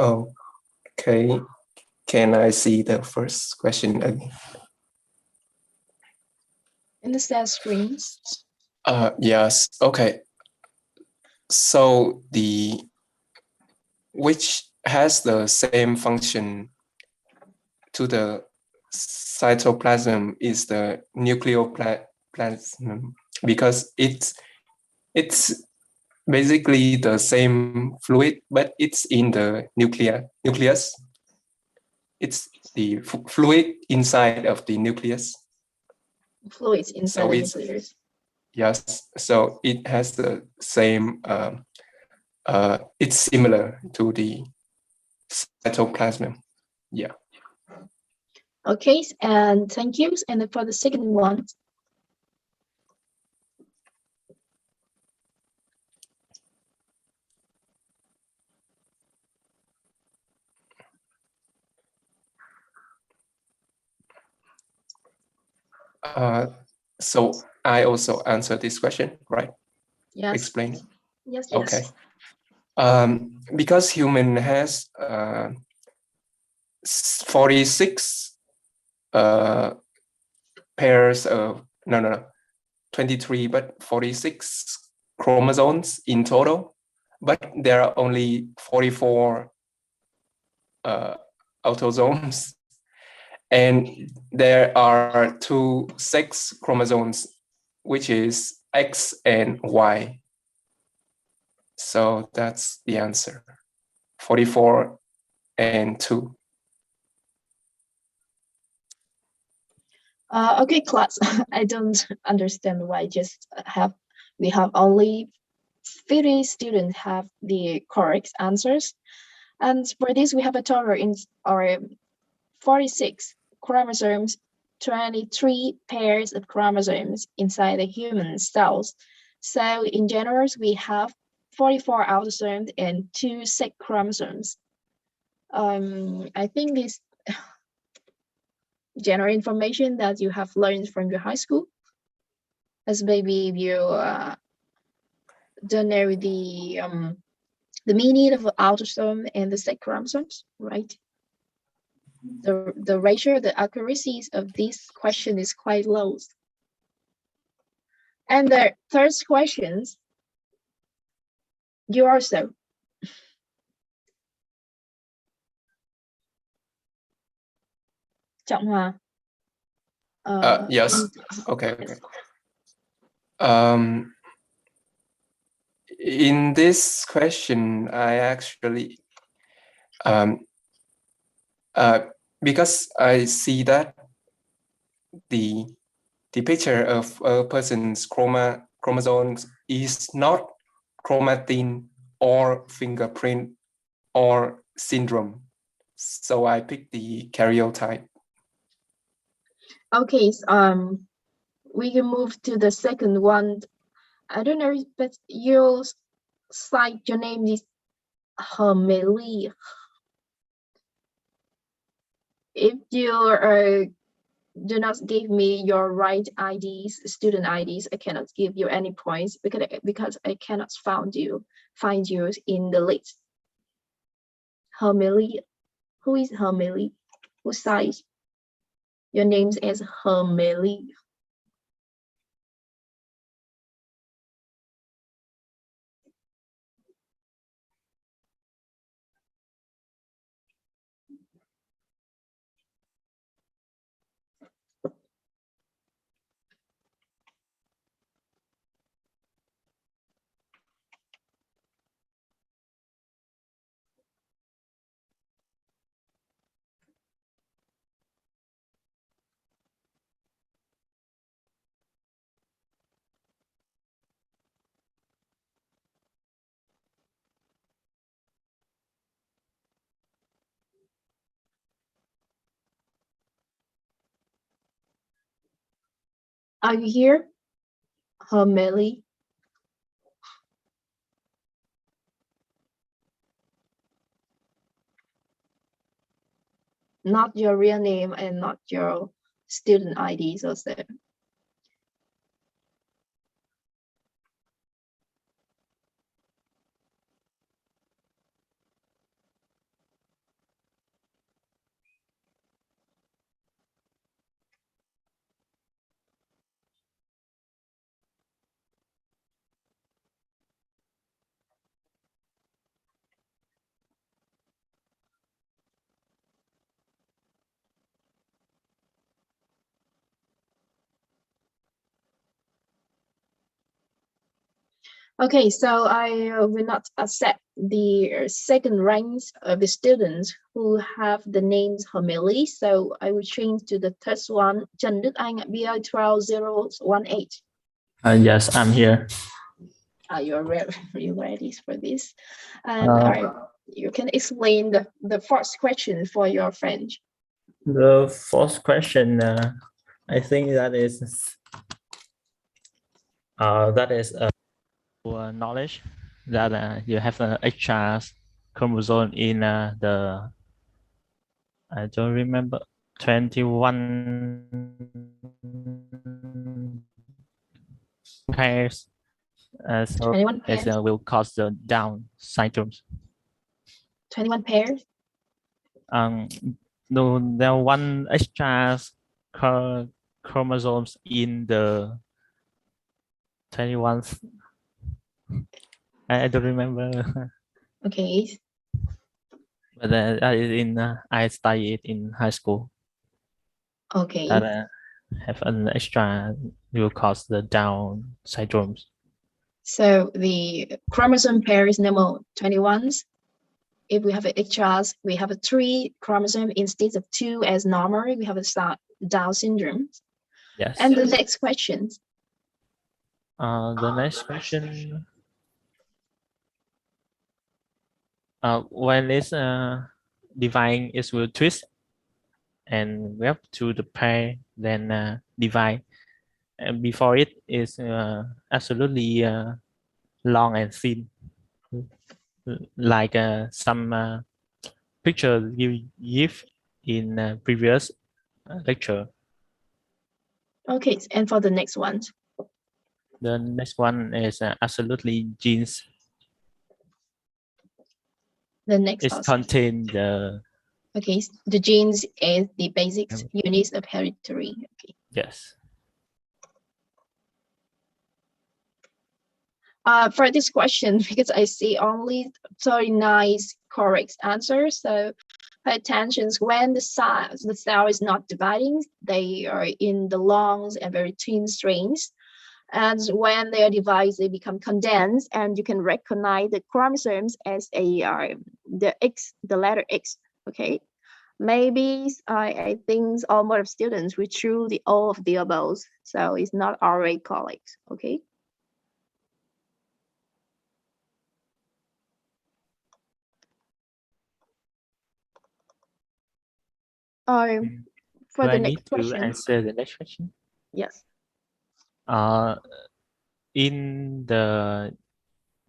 Okay. Can I see the first question again? In the set screen. Yes. Okay. So which has the same function to the cytoplasm is the nucleoplasm, because it's basically the same fluid, but it's in the nucleus. It's the fluid inside of the nucleus. Fluids inside the nucleus. Yes, so it has the same, it's similar to the cytoplasm. Yeah. Okay, and thank you. And for the second one. So I also answer this question, right? Yes. Explain it. Yes. Okay. Because human has 46 pairs of 23, but 46 chromosomes in total, but there are only 44 autosomes, and there are two sex chromosomes, which is X and Y. So that's the answer, 44 and 2. Okay, class. I don't understand why we have only 50 students have the correct answers. And for this, we have a total in our 46 chromosomes, 23 pairs of chromosomes inside the human cells. So in general, we have 44 autosomes and 2 sex chromosomes. I think this general information that you have learned from your high school, as maybe if you don't know the meaning of autosome and the sex chromosomes, right? The ratio, the accuracies of this question is quite low. And the third questions, you also. Trọng Hòa. Yes. Okay. In this question, I actually, because I see that the picture of a person's chromosomes is not chromatin or fingerprint or syndrome, so I picked the karyotype. Okay, we can move to the second one. I don't know, but your name is Hermelie. If you do not give me your right IDs, student IDs, I cannot give you any points because I cannot find you in the list. Hermelie, who is Hermelie? Who size? Your name is Hermelie. Are you here, Hermelie? Not your real name and not your student IDs also. Okay, so I will not accept the second ranks of the students who have the names Homily. So I will change to the third one, Trần Đức Anh, BI 12018. Yes, I'm here. Are you ready for this? And all right, you can explain the first question for your friend. The first question, I think that is knowledge that you have an extra chromosome in the, I don't remember, 21 pairs. So 21 pairs. it will cause the Down syndromes. 21 pairs. No, there are one extra chromosomes in the 21. I don't remember. Okay. But I studied it in high school. Okay. That have an extra will cause the Down syndromes. So the chromosome pair is number 21s. If we have extras, we have a 3 chromosome instead of 2 as normal. We have a Down syndrome. Yes. And the next question. The next question. When this divine is will twist and we have to the pair, then divide. And before it is absolutely long and thin, like some picture you give in previous lecture. Okay, and for the next one. The next one is absolutely genes. The next It contains the. Okay, the genes is the basic units of hereditary. Okay. Yes. For this question, because I see only 39 correct answers, so pay attention. When the cell is not dividing, they are in the longs and very thin strings. And when they are divided, they become condensed, and you can recognize the chromosomes as the letter X. Okay, maybe I think almost students will choose all of the above, so it's not already correct. Okay. For the next question. Answer the next question? Yes. In the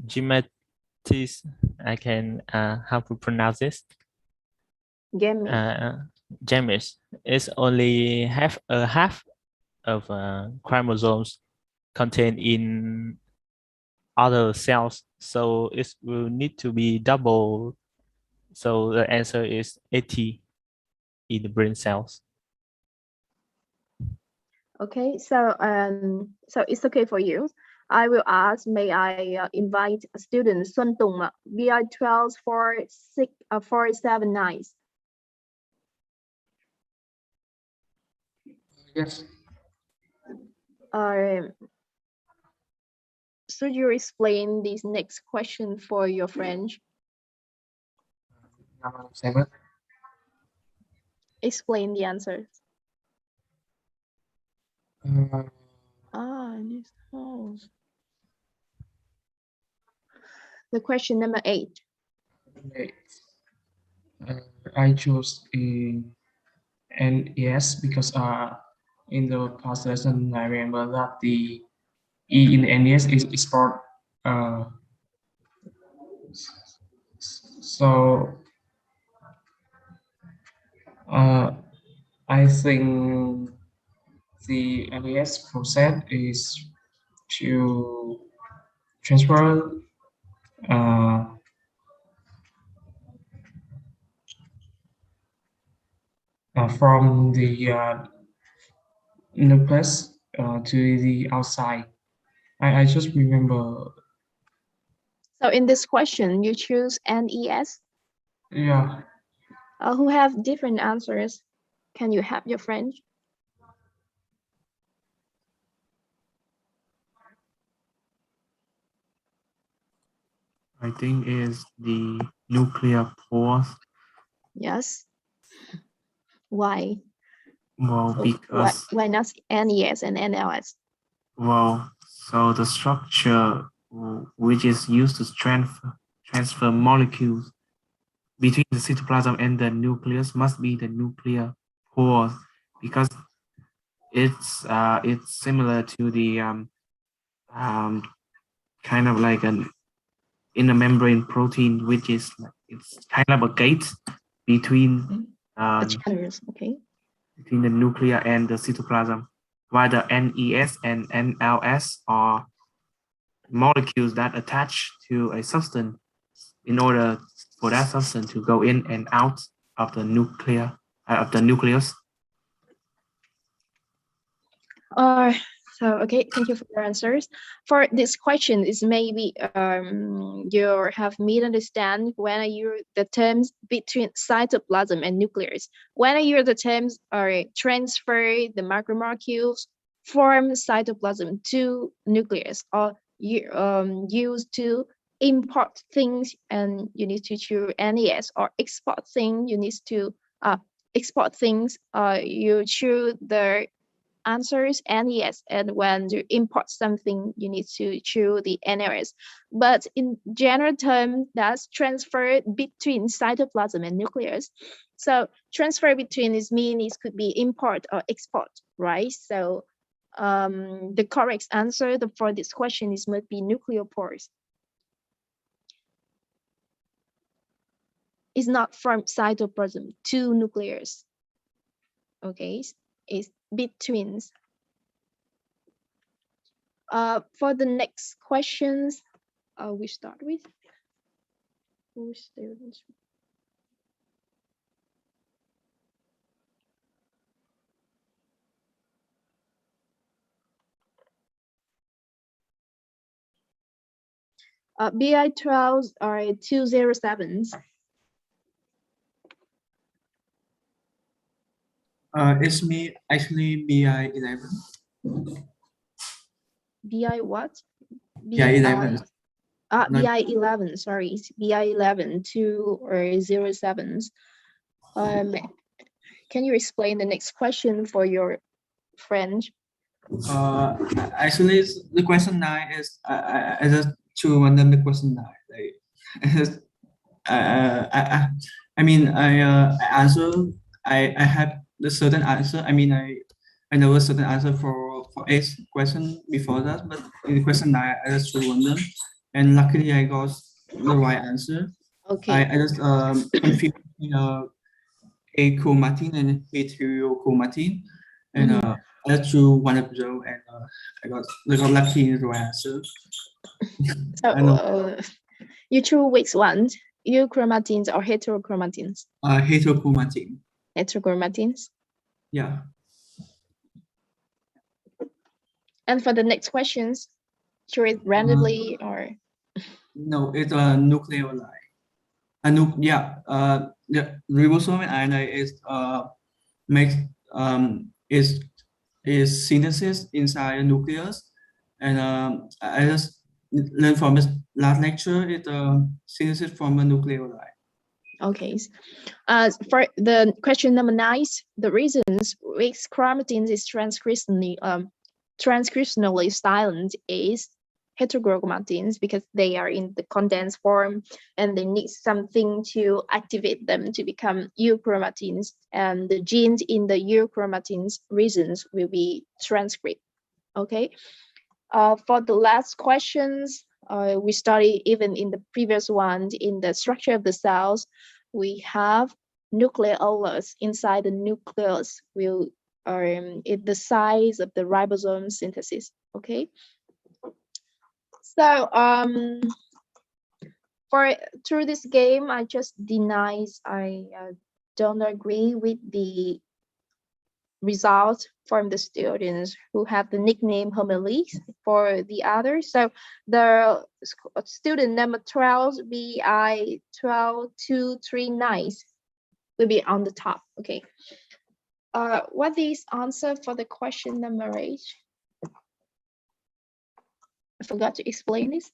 gametes, I can how to pronounce this? Gametes is only half of chromosomes contained in other cells, so it will need to be double. So the answer is 80 in the brain cells. Okay, so it's okay for you. I will ask, may I invite a student, Xuân Tùng, BI 12479. Yes. Should you explain this next question for your friend? Explain the answers. The question number 8. I chose NES because in the past lesson I remember that the E in NES is for so I think the NES process is to transfer from the nucleus to the outside. I just remember. So in this question, you choose NES? Yeah. Who have different answers? Can you help your friend? I think is the nuclear pores. Yes. Why? Well, Why, because why not NES and NLS? so the structure which is used to transfer molecules between the cytoplasm and the nucleus must be the nuclear pores, because it's similar to the kind of like an inner membrane protein, which is it's kind of a gate between The channels, okay. between the nuclear and the cytoplasm, while the NES and NLS are molecules that attach to a substance in order for that substance to go in and out of the nucleus. So okay, thank you for your answers. For this question, is maybe you have misunderstand when I use the terms between cytoplasm and nucleus. When I use the terms are transfer the macromolecules from cytoplasm to nucleus, or you used to import things and you need to choose NES, or export thing you need to export things, you choose the answers NES, and when you import something you need to choose the NLS. But in general term, that's transfer between cytoplasm and nucleus. So transfer between is mean it could be import or export, right? So the correct answer for this question is must be nucleopores. It's not from cytoplasm to nucleus. Okay, it's between. For the next questions, we start with who students. BI12 are 207s. It's me actually BI11. BI what? BI11. BI11, sorry, it's BI11, 2 or 07s. Can you explain the next question for your friend? Actually, the question 9 is I just choose one of the question 9. Like, I mean, I answer. I have the certain answer. I mean, I know a certain answer for 8 question before that, but in the question 9, I just choose one of them, and luckily I got the right answer. Okay. I just confused achromatin and heterochromatin, and I just choose one of them, and I got lucky in the right answer. So you choose which ones? Euchromatins or heterochromatins? Heterochromatin. Heterochromatins. Yeah. And for the next questions, choose it randomly or? No, it's a nucleolide. The ribosome and RNA makes is synthesis inside a nucleus, and I just learned from this last lecture. It's synthesis from a nucleolide. Okay. For the question number 9, the reasons which chromatin is transcriptionally silent is heterochromatins, because they are in the condensed form and they need something to activate them to become euchromatins, and the genes in the euchromatins regions will be transcript. Okay. For the last questions, we studied even in the previous one, in the structure of the cells, we have nucleolus inside the nucleus will the size of the ribosome synthesis. Okay. So through this game, I just I don't agree with the result from the students who have the nickname homilies for the others. So the student number 12, BI 12239 will be on the top. Okay. What is answer for the question number 8? I forgot to explain this.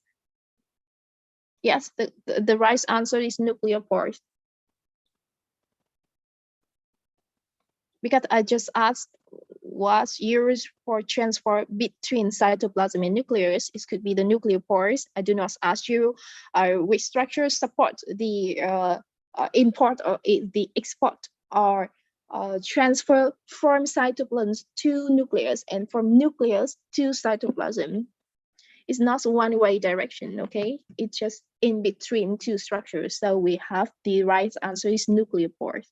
Yes, the right answer is nuclear pores. Because I just asked what's used for transfer between cytoplasm and nucleus. It could be the nuclear pores. I do not ask you which structures support the import or the export or transfer from cytoplasm to nucleus and from nucleus to cytoplasm. It's not one-way direction, okay? It's just in between two structures. So we have the right answer is nuclear pores.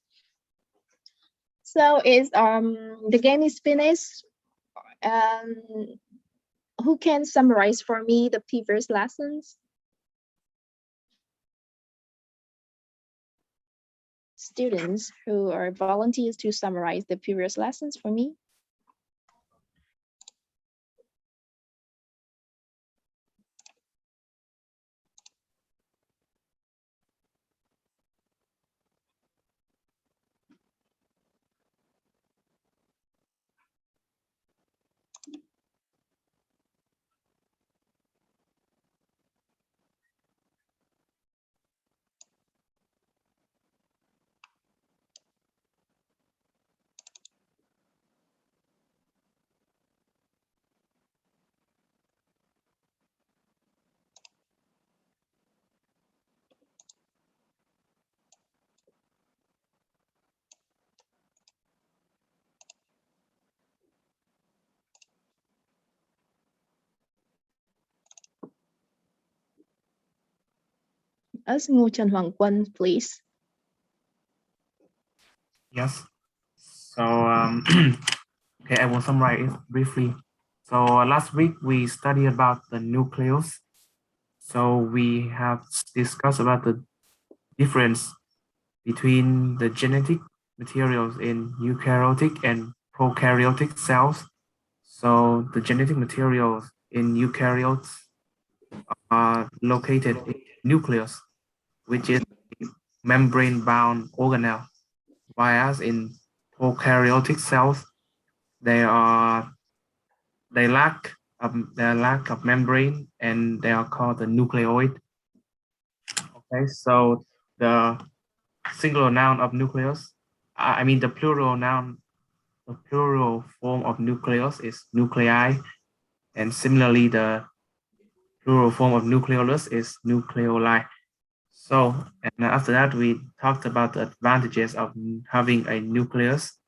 So is the game is finished. Who can summarize for me the previous lessons? Students who are volunteers to summarize the previous lessons for me. Ask Ngô Trần Hoàng Quân, please. Yes. So, okay, I will summarize it briefly. So last week we studied about the nucleus. So we have discussed about the difference between the genetic materials in eukaryotic and prokaryotic cells. So the genetic materials in eukaryotes are located in nucleus, which is a membrane-bound organelle, whereas in prokaryotic cells, they lack of membrane and they are called the nucleoid. Okay, so the singular noun of nucleus, I mean the plural noun, the plural form of nucleus is nuclei, and similarly the plural form of nucleolus is nucleoli. So, and after that we talked about the advantages of having a nucleus.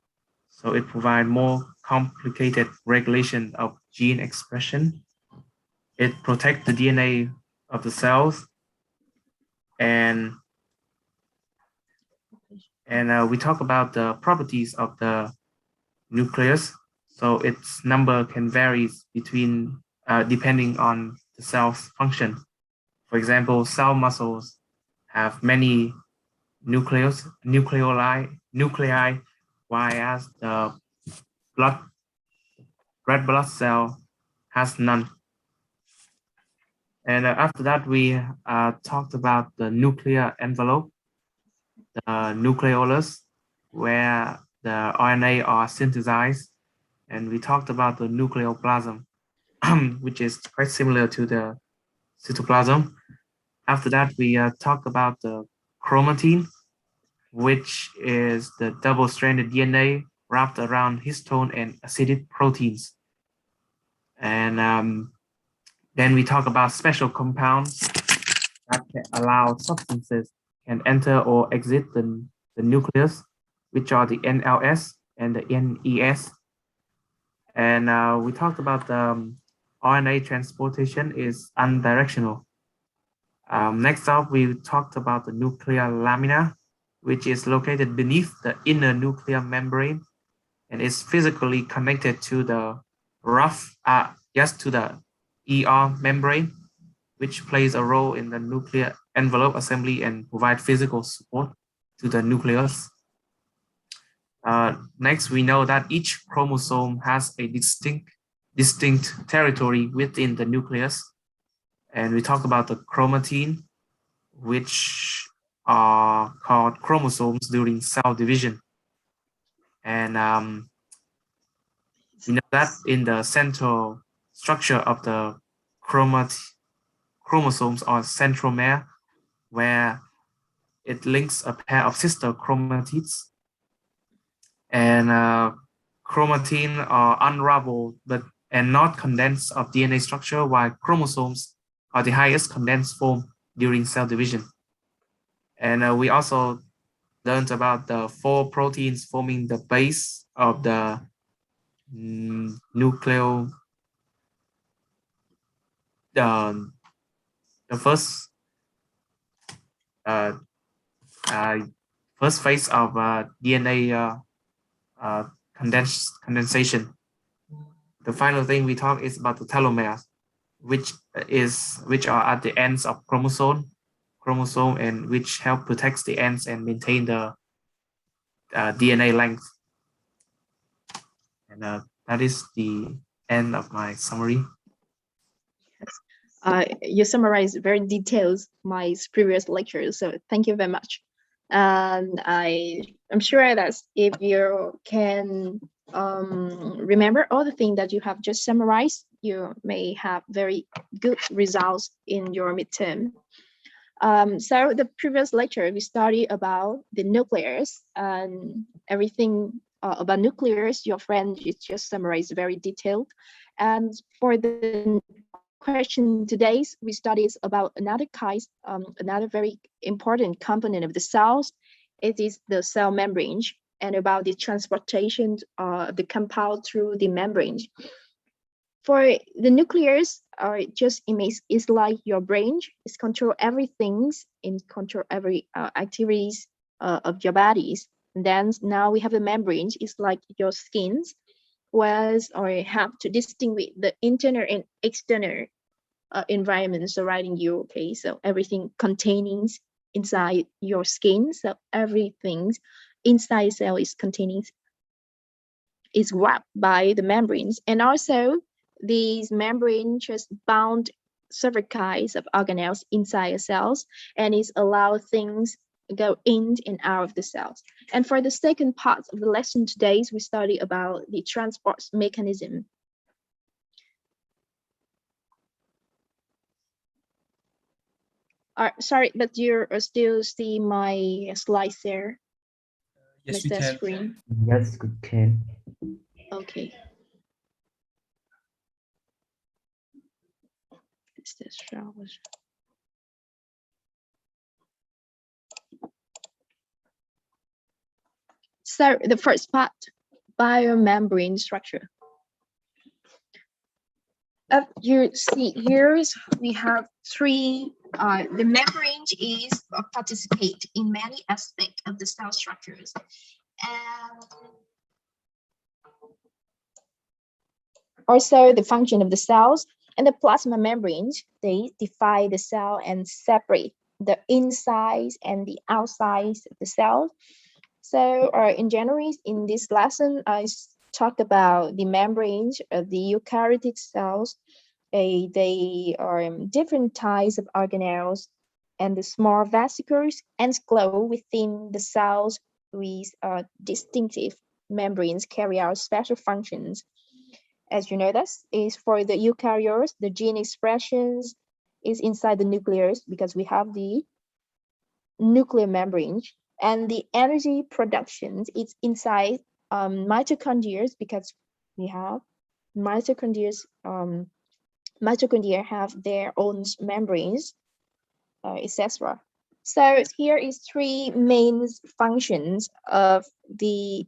So it provides more complicated regulation of gene expression. It protects the DNA of the cells, and we talk about the properties of the nucleus. So its number can vary between depending on the cell's function. For example, cell muscles have many nuclei, whereas the red blood cell has none. And after that, we talked about the nuclear envelope, the nucleolus, where the RNA are synthesized. And we talked about the nucleoplasm, which is quite similar to the cytoplasm. After that, we talked about the chromatin, which is the double-stranded DNA wrapped around histone and acidic proteins. And then we talk about special compounds that can allow substances can enter or exit the nucleus, which are the NLS and the NES. And we talked about the RNA transportation is unidirectional. Next up, we talked about the nuclear lamina, which is located beneath the inner nuclear membrane and is physically connected to the to the ER membrane, which plays a role in the nuclear envelope assembly and provide physical support to the nucleus. Next, we know that each chromosome has a distinct territory within the nucleus. And we talk about the chromatin, which are called chromosomes during cell division. And we know that in the central structure of the chromosomes are centromere where it links a pair of sister chromatids, and chromatin are unraveled and not condensed of DNA structure, while chromosomes are the highest condensed form during cell division. And we also learned about the 4 proteins forming the base of the nucleo. The first first phase of DNA condensation. The final thing we talk is about the telomeres, which are at the ends of chromosome, and which help protect the ends and maintain the DNA length. And that is the end of my summary. You summarized very detailed my previous lectures, so thank you very much. And I'm sure that if you can remember all the things that you have just summarized, you may have very good results in your midterm. So the previous lecture, we studied about the nucleus and everything about nucleus. Your friend just summarized very detailed. And for the question today, we studied about another kind, another very important component of the cells. It is the cell membrane, and about the transportation of the compound through the membrane. For the nucleus, just image is like your brain. It's control everything, in control every activities of your bodies. And then now we have the membrane. It's like your skins, whereas or have to distinguish the internal and external environment surrounding you. Okay, so everything containing inside your skin. So everything inside cell is containing is wrapped by the membranes, and also these membranes just bound several kinds of organelles inside the cells, and it allows things go in and out of the cells. And for the second part of the lesson today, we study about the transport mechanism. Sorry, but you still see my slides there? Yes, we Mr. can. Screen. Yes, we can. Okay. Is this showers? So the first part, biomembrane structure. You see here we have three. The membrane is participate in many aspects of the cell structures, and also the function of the cells. And the plasma membranes, they divide the cell and separate the inside and the outside of the cell. So in general, in this lesson, I talked about the membranes of the eukaryotic cells. They are different types of organelles, and the small vesicles and glow within the cells with distinctive membranes carry out special functions. As you know, this is for the eukaryotes, the gene expressions is inside the nucleus because we have the nuclear membrane, and the energy production is inside mitochondria because we have mitochondria. Mitochondria have their own membranes, etc. So here is three main functions of the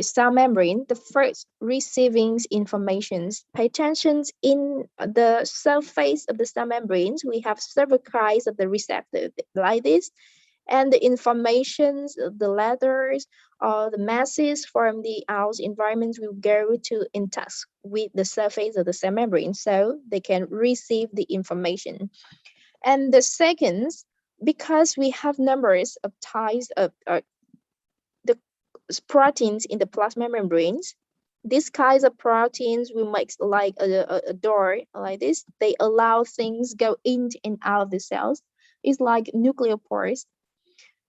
cell membrane. The first, receiving information. Pay attention, in the surface of the cell membranes, we have several kinds of the receptor like this, and the informations, the letters, or the masses from the out environment will go to in touch with the surface of the cell membrane, so they can receive the information. And the second, because we have numbers of types of the proteins in the plasma membranes, these kinds of proteins will make like a door like this. They allow things go in and out of the cells. It's like nucleopores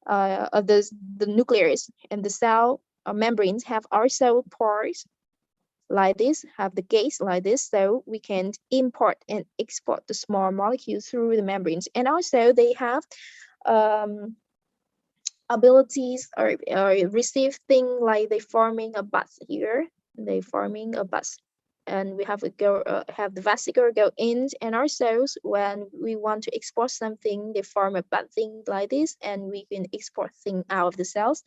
of the nucleus, and the cell membranes have also pores like this, have the gates like this, so we can import and export the small molecules through the membranes. And also they have abilities or receive thing like they forming a bus here, they forming a bus, and we have have the vesicle go in, and also when we want to export something, they form a bud thing like this, and we can export thing out of the cells.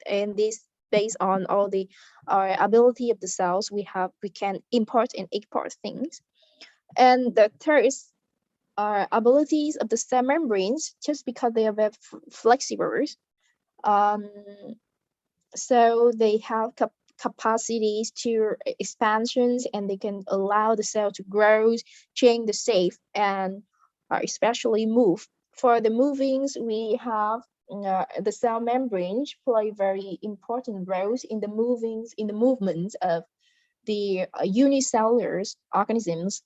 And this based on all the ability of the cells, we can import and export things. And the third are abilities of the cell membranes, just because they are very flexible. So they have capacities to expansions, and they can allow the cell to grow, change the shape, and especially move. For the movings, we have the cell membranes play very important roles in the movements of the unicellular organisms,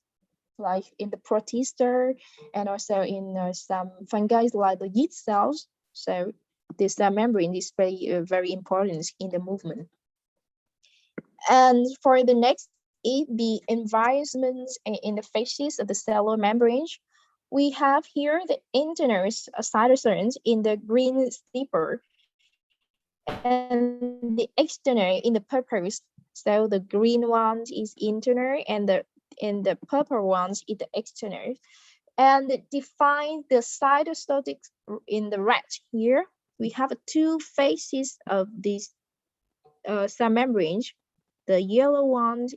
like in the protista, and also in some fungi like the yeast cells. So this membrane is very important in the movement. And for the next, the environments in the faces of the cellular membranes, we have here the internal cytosomes in the green slipper, and the external in the purple. So the green ones is internal, and the purple ones is the external. And define the cytostotics in the red here. We have two faces of these cell membranes. The yellow one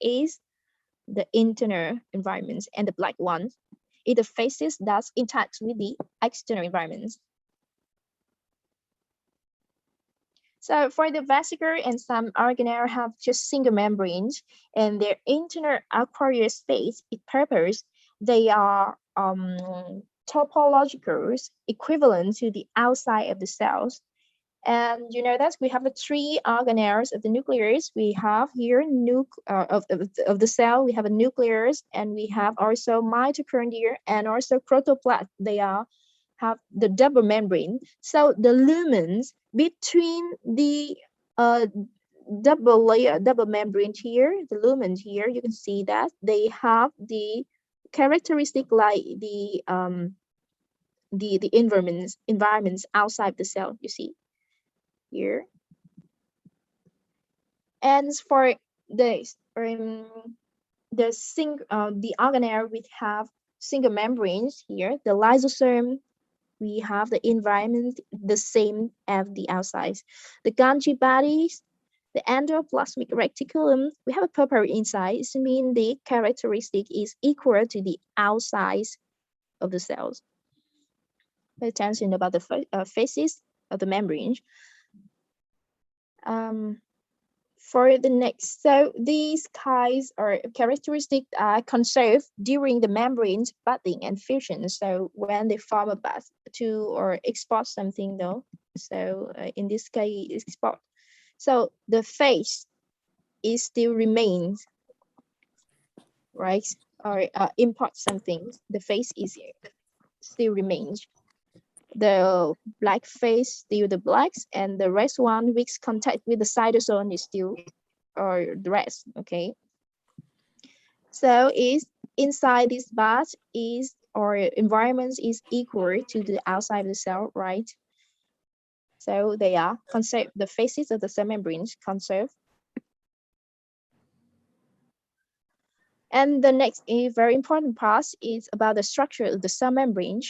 is the internal environment, and the black one is the faces that's interact with the external environment. So for the vesicle and some organelle have just single membranes, and their internal aquarius space is purpose. They are topological equivalent to the outside of the cells. And you know that we have the three organelles of the nucleus. We have here of the cell, we have a nucleus, and we have also mitochondria and also protoplasm. They have the double membrane. So the lumens between the double membrane here, the lumens here, you can see that they have the characteristic like the environments outside the cell, you see here. And for the organelle, we have single membranes here. The lysosome, we have the environment the same as the outside. The Golgi bodies, the endoplasmic reticulum, we have a purple inside. It means the characteristic is equal to the outside of the cells. Pay attention about the faces of the membrane. For the next, so these kinds are characteristics are conserved during the membrane's budding and fusion. So when they form a bud or export something though, so in this case, export. So the face is still remains, right? Or import something, the face is still remains. The black face still the blacks, and the red one which contact with the cytosol is still or the rest. Okay, so is inside this bud is or environment is equal to the outside of the cell, right? So they are conserved, the faces of the cell membranes conserved. And the next very important part is about the structure of the cell membrane.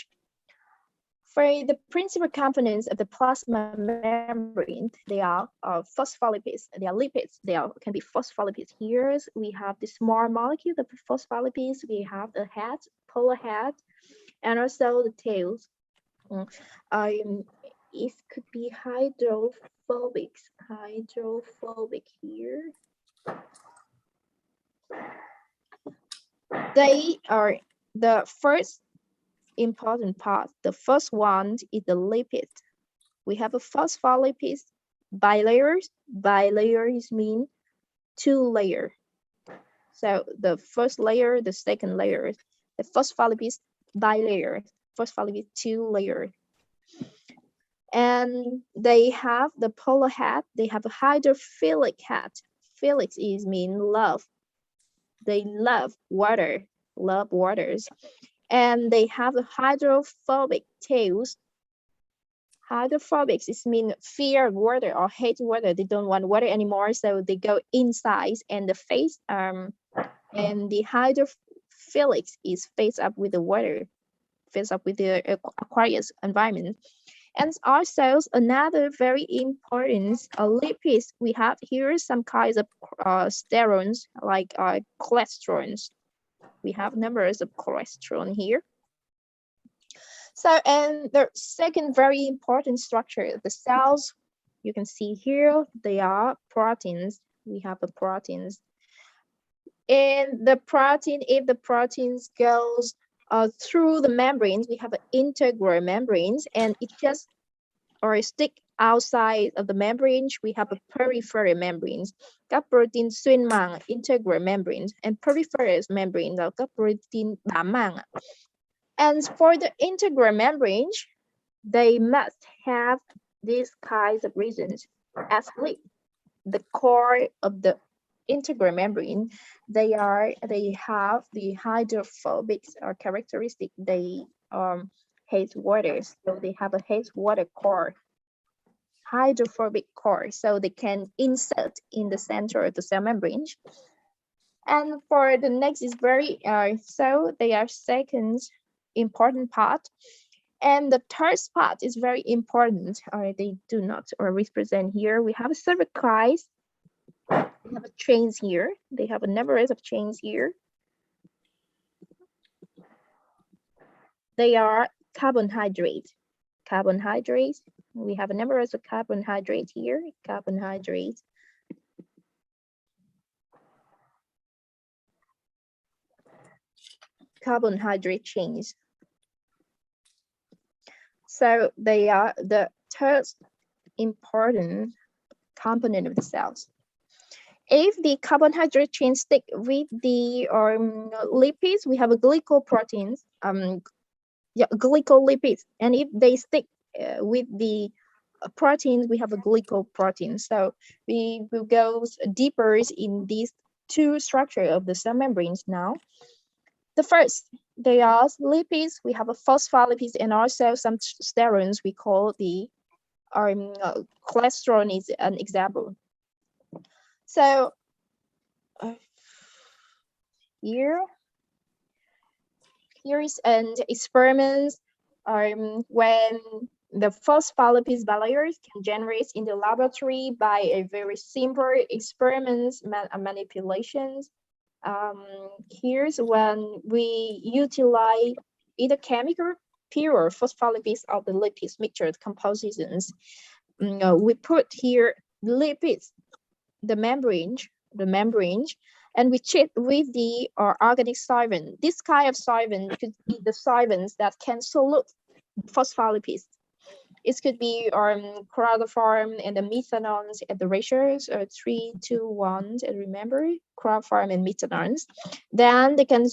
For the principal components of the plasma membrane, they are phospholipids, they are lipids, can be phospholipids. Here we have the small molecule of phospholipids, we have the head, polar head, and also the tails. It could be hydrophobic here. They are the first important part. The first one is the lipid. We have a phospholipids bilayers. Bilayers mean two layer. So the first layer, the second layer, the phospholipids bilayer, phospholipid two layer. And they have the polar head, they have a hydrophilic head. hydrophilic is mean love. They love water, love waters. And they have the hydrophobic tails. Hydrophobics is mean fear water or hate water. They don't want water anymore, so they go inside. And the face and the hydrophilic is face up with the water, face up with the aquarius environment. And also another very important lipids we have here, some kinds of sterols like cholesterols. We have numbers of cholesterol here. So, and the second very important structure of the cells, you can see here, they are proteins. We have the proteins. And the protein, if the proteins goes through the membranes, we have the integral membranes, and it just or stick outside of the membranes, we have a peripheral membranes. Các protein xuyên màng, integral membranes, and peripheral membranes are các protein bám màng. And for the integral membranes, they must have these kinds of reasons. As the core of the integral membrane, they have the hydrophobic characteristic. They hate water, so they have a hate water core, hydrophobic core, so they can insert in the center of the cell membrane. And for the next is very so they are second important part, and the third part is very important, or they do not or represent here. We have a cervicales, we have a chains here, they have a number of chains here. They are carbohydrates. We have a number of carbohydrates here, carbohydrates. Carbohydrate chains. So they are the third important component of the cells. If the carbohydrate chain stick with the lipids, we have a glycoproteins, glycolipids, and if they stick with the proteins, we have a glycoprotein. So we will go deeper in these two structures of the cell membranes now. The first, they are lipids. We have a phospholipids and also some sterols. We call the cholesterol is an example. So here is an experiment when the phospholipids barriers can generate in the laboratory by a very simple experiments manipulations. Here's when we utilize either chemical pure phospholipids or the lipids mixture compositions. We put here lipids, the membrane, and we check with the organic solvent. This kind of solvent could be the solvents that can solute phospholipids. It could be chloroform and the methanones at the ratios 3:1. And remember, chloroform and methanones. Then they can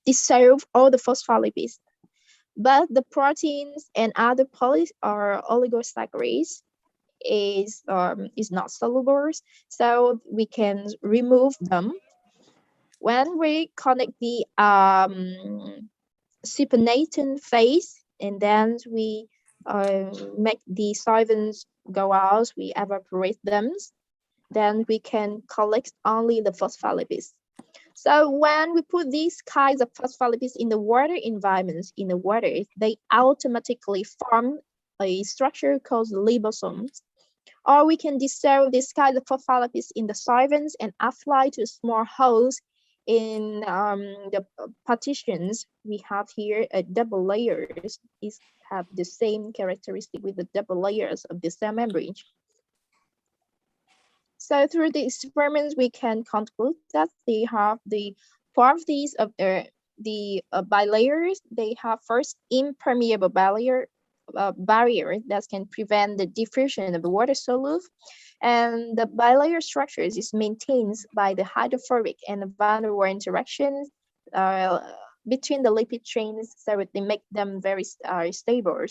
dissolve all the phospholipids. But the proteins and other oligosaccharides is not soluble, so we can remove them. When we connect the supernatant phase, and then we make the solvents go out, we evaporate them, then we can collect only the phospholipids. So when we put these kinds of phospholipids in the water environments, in the water, they automatically form a structure called liposomes. Or we can dissolve these kinds of phospholipids in the solvents and apply to small holes in the partitions. We have here a double layers. These have the same characteristic with the double layers of the cell membrane. So through the experiments, we can conclude that they have the properties of the bilayers. They have first impermeable barrier that can prevent the diffusion of the water solute, and the bilayer structures is maintained by the hydrophobic and the van der Waals interactions between the lipid chains, so they make them very stable.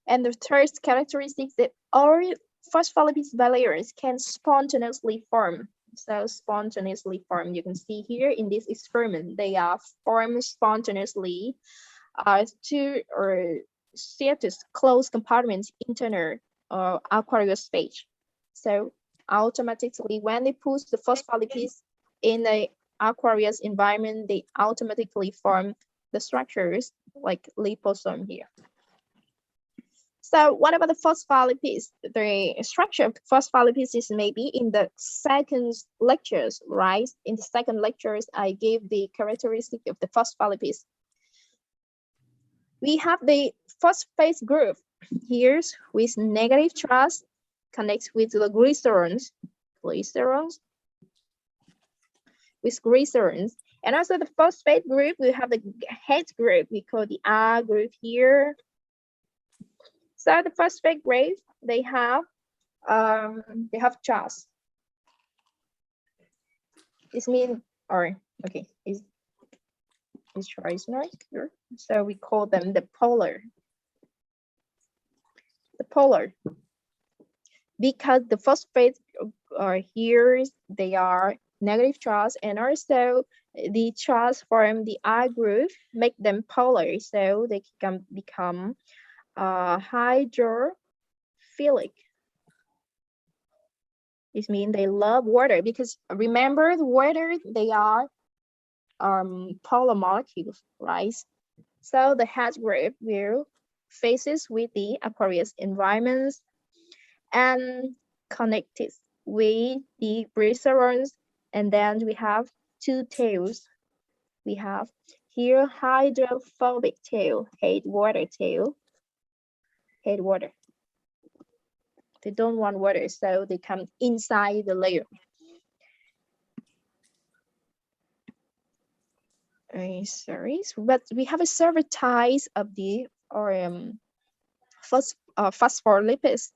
And the third characteristic that all phospholipid bilayers can spontaneously form. So spontaneously form, you can see here in this experiment, they are formed spontaneously two or status closed compartments internal aqueous stage. So automatically, when they push the phospholipids in the aqueous environment, they automatically form the structures like liposome here. So what about the phospholipids? The structure of phospholipids is maybe in the second lectures, right? In the second lectures, I gave the characteristic of the phospholipids. We have the phosphate group here with negative charge connects with the glycerols, and also the phosphate group. We have the H group. We call the R group here. So the phosphate group, they have charge. This means, or okay, is charge not here. So we call them the polar. The polar, because the phosphates are here, they are negative charge, and also the charge from the R group make them polar, so they can become hydrophilic. This means they love water, because remember the water, they are polar molecules, right? So the H group will faces with the aqueous environments and connected with the glycerols, and then we have two tails. We have here hydrophobic tail, hate water tail, hate water. They don't want water, so they come inside the layer. Sorry, but we have a several types of the phospholipids.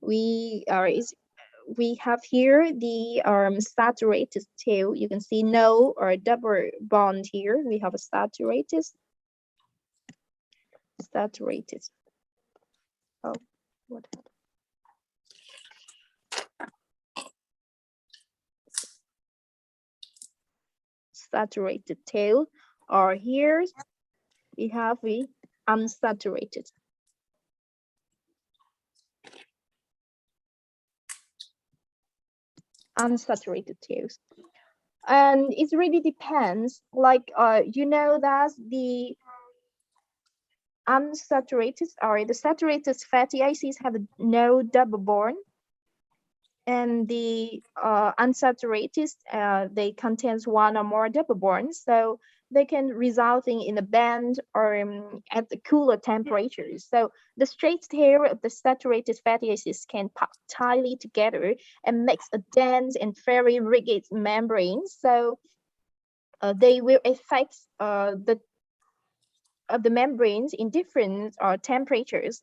We have here the saturated tail. You can see no or double bond here. We have a saturated. Oh, what? Saturated tail, or here we have the unsaturated. Unsaturated tails, and it really depends. Like you know that the unsaturated or the saturated fatty acids have no double bond, and the unsaturated they contains one or more double bonds, so they can resulting in a band or at the cooler temperatures. So the straight tail of the saturated fatty acids can pack tightly together and makes a dense and very rigid membrane. So they will affect the membranes in different temperatures.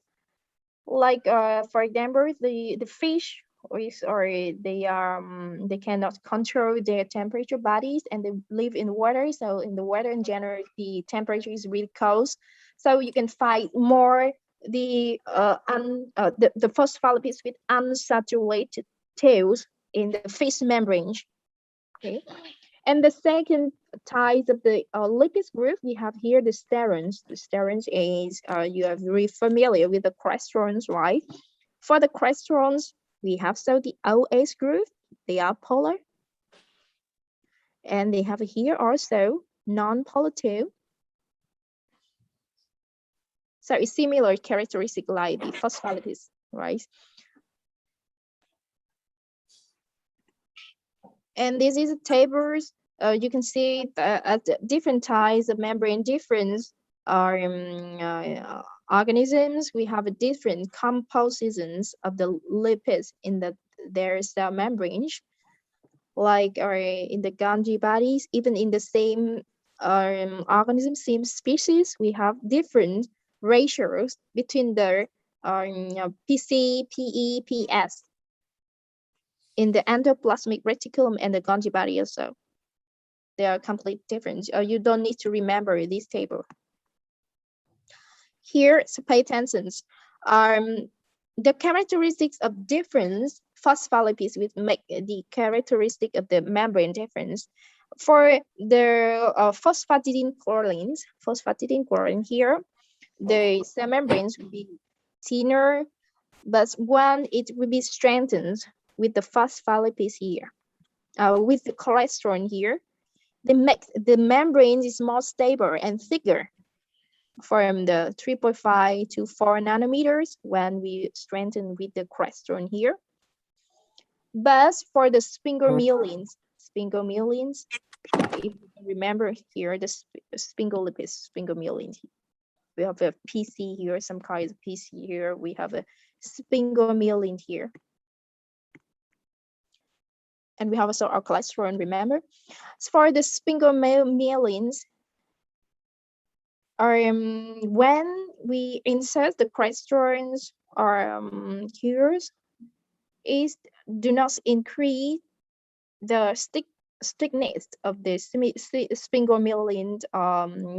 Like for example, the fish they cannot control their temperature bodies, and they live in water. So in the water in general, the temperature is really cold. So you can find more the phospholipids with unsaturated tails in the fish membrane. Okay. And the second type of the lipids group, we have here the sterons. The sterons is you are very familiar with the cholesterols, right? For the cholesterols, we have so the OH group, they are polar, and they have here also non-polar too. So it's similar characteristic like the phospholipids, right? And this is tables. You can see at different types of membrane, different organisms. We have a different compositions of the lipids in their cell membranes, like in the Golgi bodies. Even in the same organism, same species, we have different ratios between the PC, PE, PS in the endoplasmic reticulum and the Golgi body also. They are completely different. You don't need to remember this table. Here, so pay attention. the characteristics of different phospholipids which make the characteristic of the membrane difference. For the phosphatidylcholine here, the cell membranes will be thinner, but when it will be strengthened with the phospholipids here, with the cholesterol here, they make the membrane is more stable and thicker from the 3.5 to 4 nanometers when we strengthen with the cholesterol here. But for the sphingomyelins, if you remember here, the sphingolipids, sphingomyelins, we have a PC here, some kind of PC here, we have a sphingomyelin here. And we have also our cholesterol, remember? As for the sphingomyelins, when we insert the cholesterol here, is do not increase the thickness of the sphingomyelin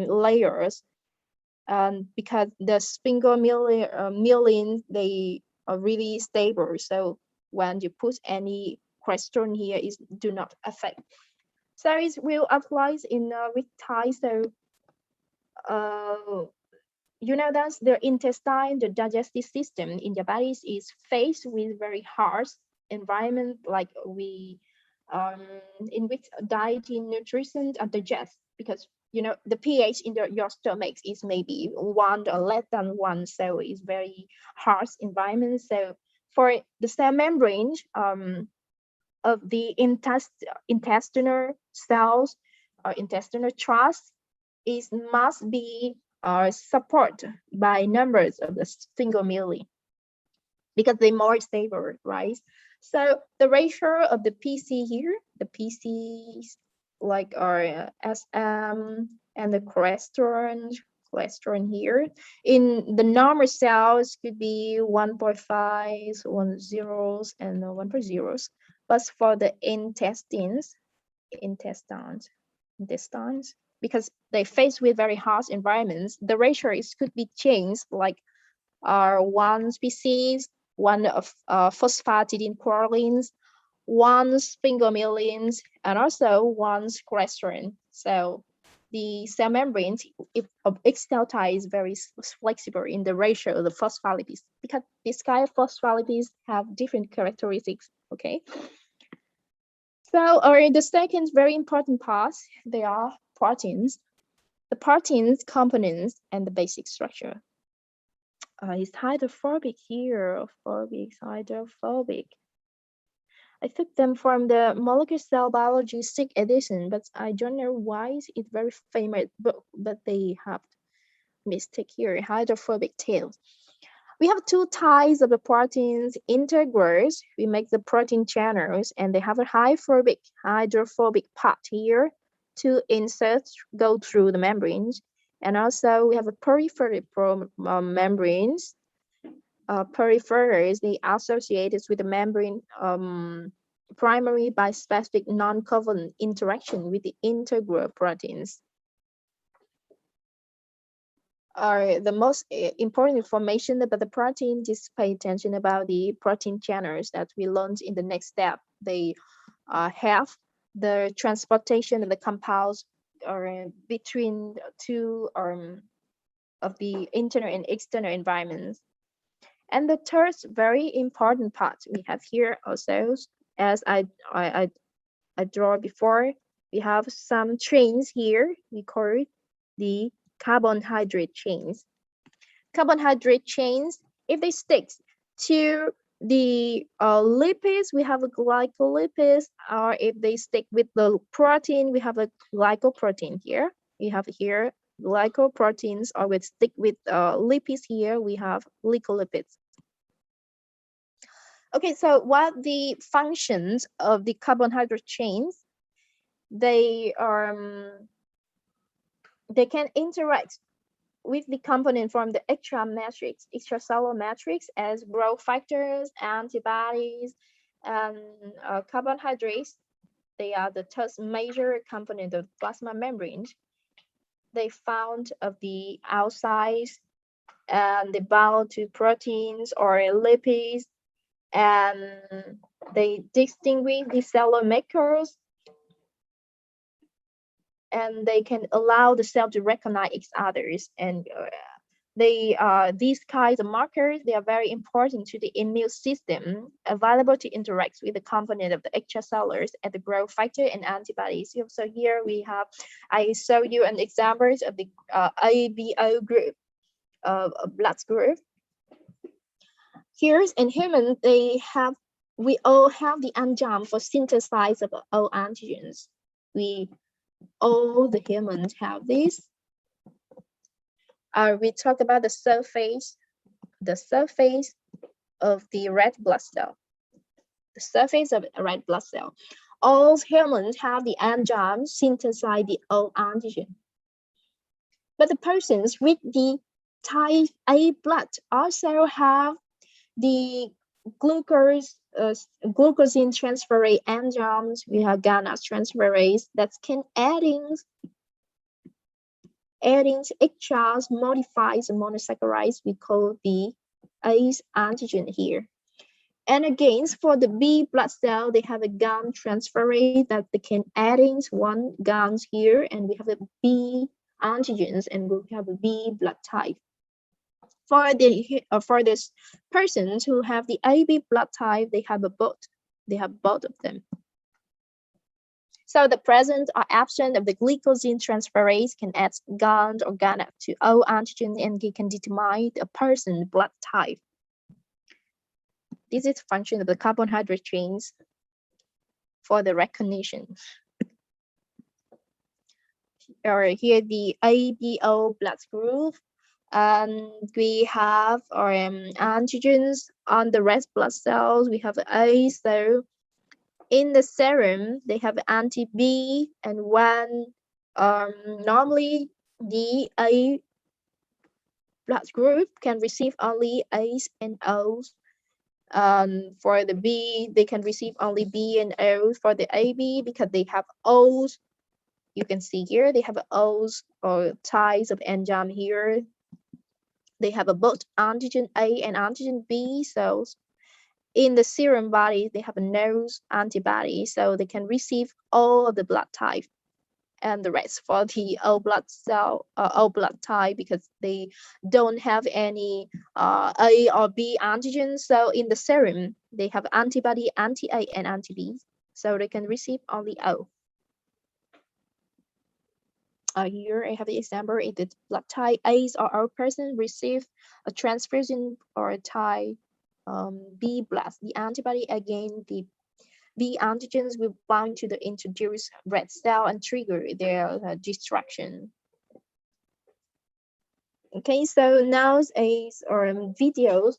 layers, because the sphingomyelin they are really stable. So when you put any cholesterol here, it do not affect. So it will apply in with Thai. So you know that the intestine, the digestive system in your bodies is faced with very harsh environment, like we in which dieting nutrition and digest, because you know the pH in your stomach is maybe 1 or less than 1, so it's very harsh environment. So for the cell membrane of the intestinal cells or intestinal tract, it must be supported by numbers of the sphingomyelin because they're more stable, right? So the ratio of the PC here, the PCs like our SM and the cholesterol here in the normal cells could be 1.5, 1.0s, and 1.0s. But for the intestines, because they face with very harsh environments, the ratio could be changed, like one species, one of phosphatidylcholine, one sphingomyelin, and also one cholesterol. So the cell membrane of cell type is very flexible in the ratio of the phospholipids, because this kind of phospholipids have different characteristics. Okay. So the second very important part, they are proteins. The proteins, components, and the basic structure. It's hydrophobic here, hydrophobic. I took them from the Molecular Cell Biology 6th edition, but I don't know why it's very famous, but they have mistake here, hydrophobic tails. We have two types of the proteins, integrals. We make the protein channels, and they have a hydrophobic part here to insert, go through the membranes. And also we have a peripheral membranes. Peripherals, they associated with the membrane primary by specific non-covalent interaction with the integral proteins. The most important information about the protein, just pay attention about the protein channels that we learned in the next step. They have the transportation of the compounds between two of the internal and external environments. And the third very important part we have here also, as I draw before, we have some chains here. We call it the carbohydrate chains. Carbohydrate chains, if they stick to the lipids, we have a glycolipids, or if they stick with the protein, we have a glycoprotein here. We have here glycoproteins, or we stick with lipids here, we have glycolipids. Okay, so what the functions of the carbohydrate chains? They can interact with the component from the extracellular matrix as growth factors, antibodies, and carbohydrates. They are the third major component of plasma membrane. They found of the outside and they bound to proteins or lipids, and they distinguish the cellular makers, and they can allow the cell to recognize each others. And these kinds of markers, they are very important to the immune system, available to interact with the component of the extracellulars and the growth factor and antibodies. So here we have, I show you an examples of the ABO group, blood group. Here's in humans, we all have the enzyme for synthesis of all antigens. All the humans have this. We talk about the surface of the red blood cell. The surface of a red blood cell. All humans have the enzyme synthesize the all antigen. But the persons with the type A blood also have the glucosine transferase enzymes. We have GANAS transferase that can adding extras modifies the monosaccharides we call the ACE antigen here. And again, for the B blood cell, they have a GAN transferase that they can adding one GANs here, and we have a B antigens, and we have a B blood type. For this persons who have the AB blood type, they have both of them. So the presence or absence of the glycogen transferase can add GAN or GANA to O antigen, and it can determine a person's blood type. This is the function of the carbohydrate chains for the recognition. Or here the ABO blood group. And we have antigens on the red blood cells. We have A, so in the serum they have anti-B, and when normally the A blood group can receive only A's and O's. For the B, they can receive only B and O's. For the AB, because they have O's, you can see here they have O's or types of enzyme here. They have both antigen A and antigen B cells. In the serum body, they have no antibody, so they can receive all of the blood type, and the rest for the O blood cell, O blood type, because they don't have any A or B antigens. So in the serum, they have antibody, anti-A and anti-B, so they can receive only O. Here I have the example. If the blood type A's or O person receive a transfusion or a type B blood, the antibody again, the B antigens will bind to the introduced red cell and trigger their destruction. Okay, so now is videos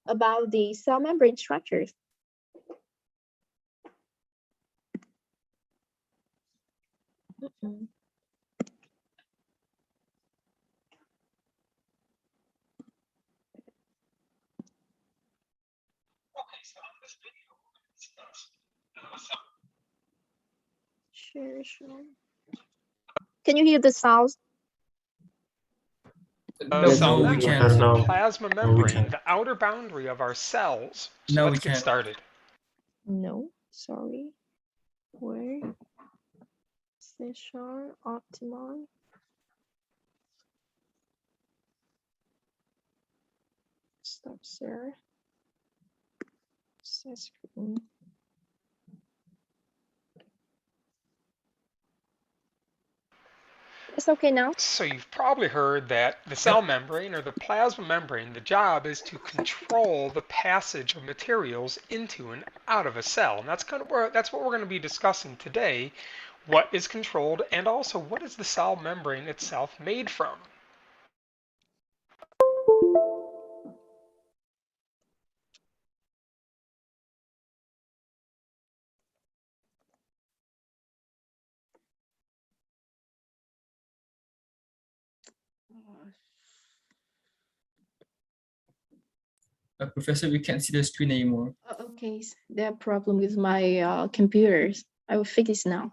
about the cell membrane structures. Sure. Can you hear the sounds? No, we can't. The plasma membrane, the outer boundary of our cells. So No, let's we get can't. started. No, sorry. Where? Session optimal. Stop share. Share screen. It's okay now. So you've probably heard that the cell membrane or the plasma membrane, the job is to control the passage of materials into and out of a cell. And that's what we're going to be discussing today. What is controlled, and also what is the cell membrane itself made from? Professor, we can't see the screen anymore. Okay, there are problem with my computers. I will fix this now.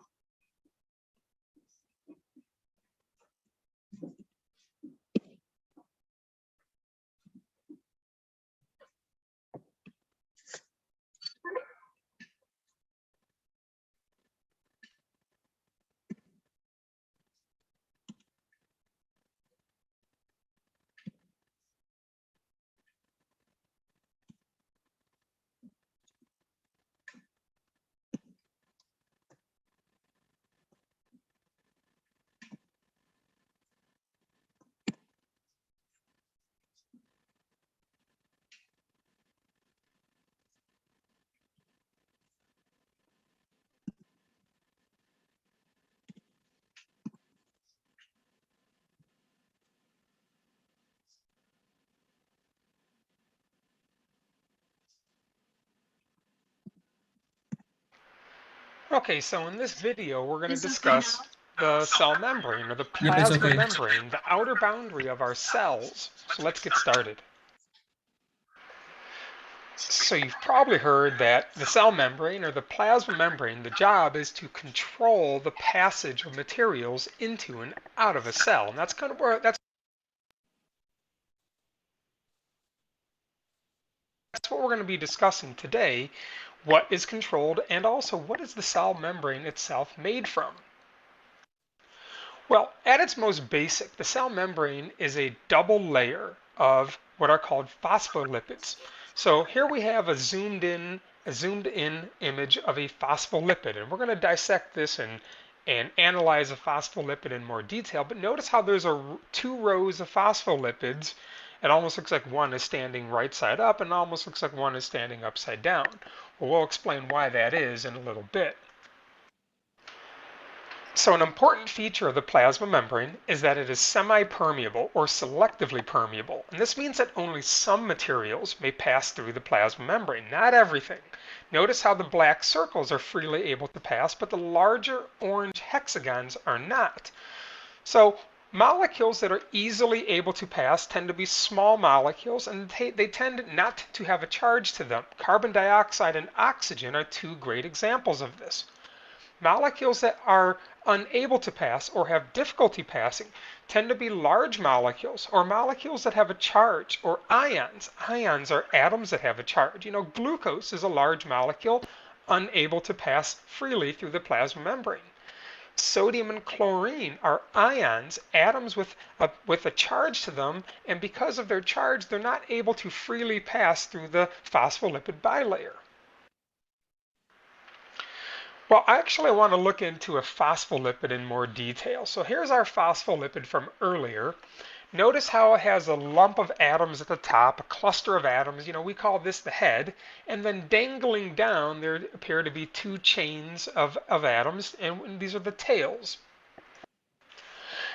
Okay, so in this video, we're going to It's okay discuss the cell membrane or the Yep, it's plasma okay. membrane, the outer boundary of our cells. So let's get started. So you've probably heard that the cell membrane or the plasma membrane, the job is to control the passage of materials into and out of a cell. And that's kind of where that's what we're going to be discussing today. What is controlled, and also what is the cell membrane itself made from? Well, at its most basic, the cell membrane is a double layer of what are called phospholipids. So here we have a zoomed in image of a phospholipid, and we're going to dissect this and analyze a phospholipid in more detail. But notice how there's two rows of phospholipids. It almost looks like one is standing right side up, and it almost looks like one is standing upside down. Well, we'll explain why that is in a little bit. So an important feature of the plasma membrane is that it is semi-permeable or selectively permeable. And this means that only some materials may pass through the plasma membrane, not everything. Notice how the black circles are freely able to pass, but the larger orange hexagons are not. So molecules that are easily able to pass tend to be small molecules, and they tend not to have a charge to them. Carbon dioxide and oxygen are two great examples of this. Molecules that are unable to pass or have difficulty passing tend to be large molecules or molecules that have a charge, or ions. Ions are atoms that have a charge. You know, glucose is a large molecule unable to pass freely through the plasma membrane. Sodium and chlorine are ions, atoms with a charge to them, and because of their charge, they're not able to freely pass through the phospholipid bilayer. Well, I actually want to look into a phospholipid in more detail. So here's our phospholipid from earlier. Notice how it has a lump of atoms at the top, a cluster of atoms. You know, we call this the head. And then dangling down, there appear to be two chains of atoms, and these are the tails.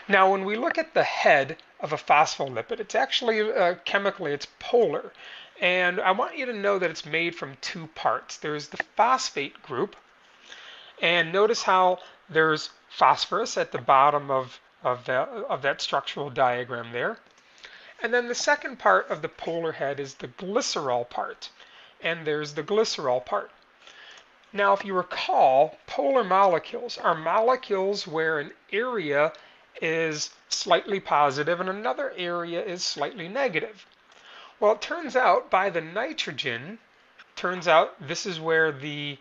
Now, when we look at the head of a phospholipid, it's actually chemically, it's polar. And I want you to know that it's made from two parts. There's the phosphate group. And notice how there's phosphorus at the bottom of that structural diagram there. And then the second part of the polar head is the glycerol part. And there's the glycerol part. Now, if you recall, polar molecules are molecules where an area is slightly positive and another area is slightly negative. Well, it turns out by the nitrogen, this is where the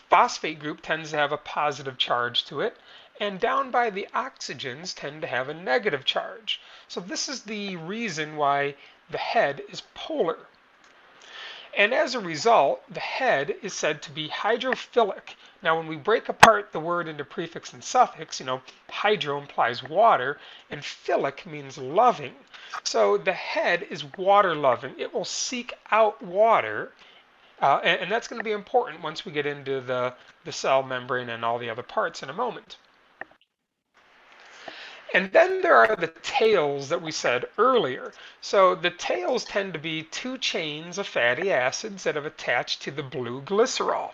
phosphate group tends to have a positive charge to it, and down by the oxygens tend to have a negative charge. So this is the reason why the head is polar. And as a result, the head is said to be hydrophilic. Now, when we break apart the word into prefix and suffix, you know, hydro implies water, and philic means loving. So the head is water loving. It will seek out water. And that's going to be important once we get into the cell membrane and all the other parts in a moment. And then there are the tails that we said earlier. So the tails tend to be two chains of fatty acids that have attached to the blue glycerol.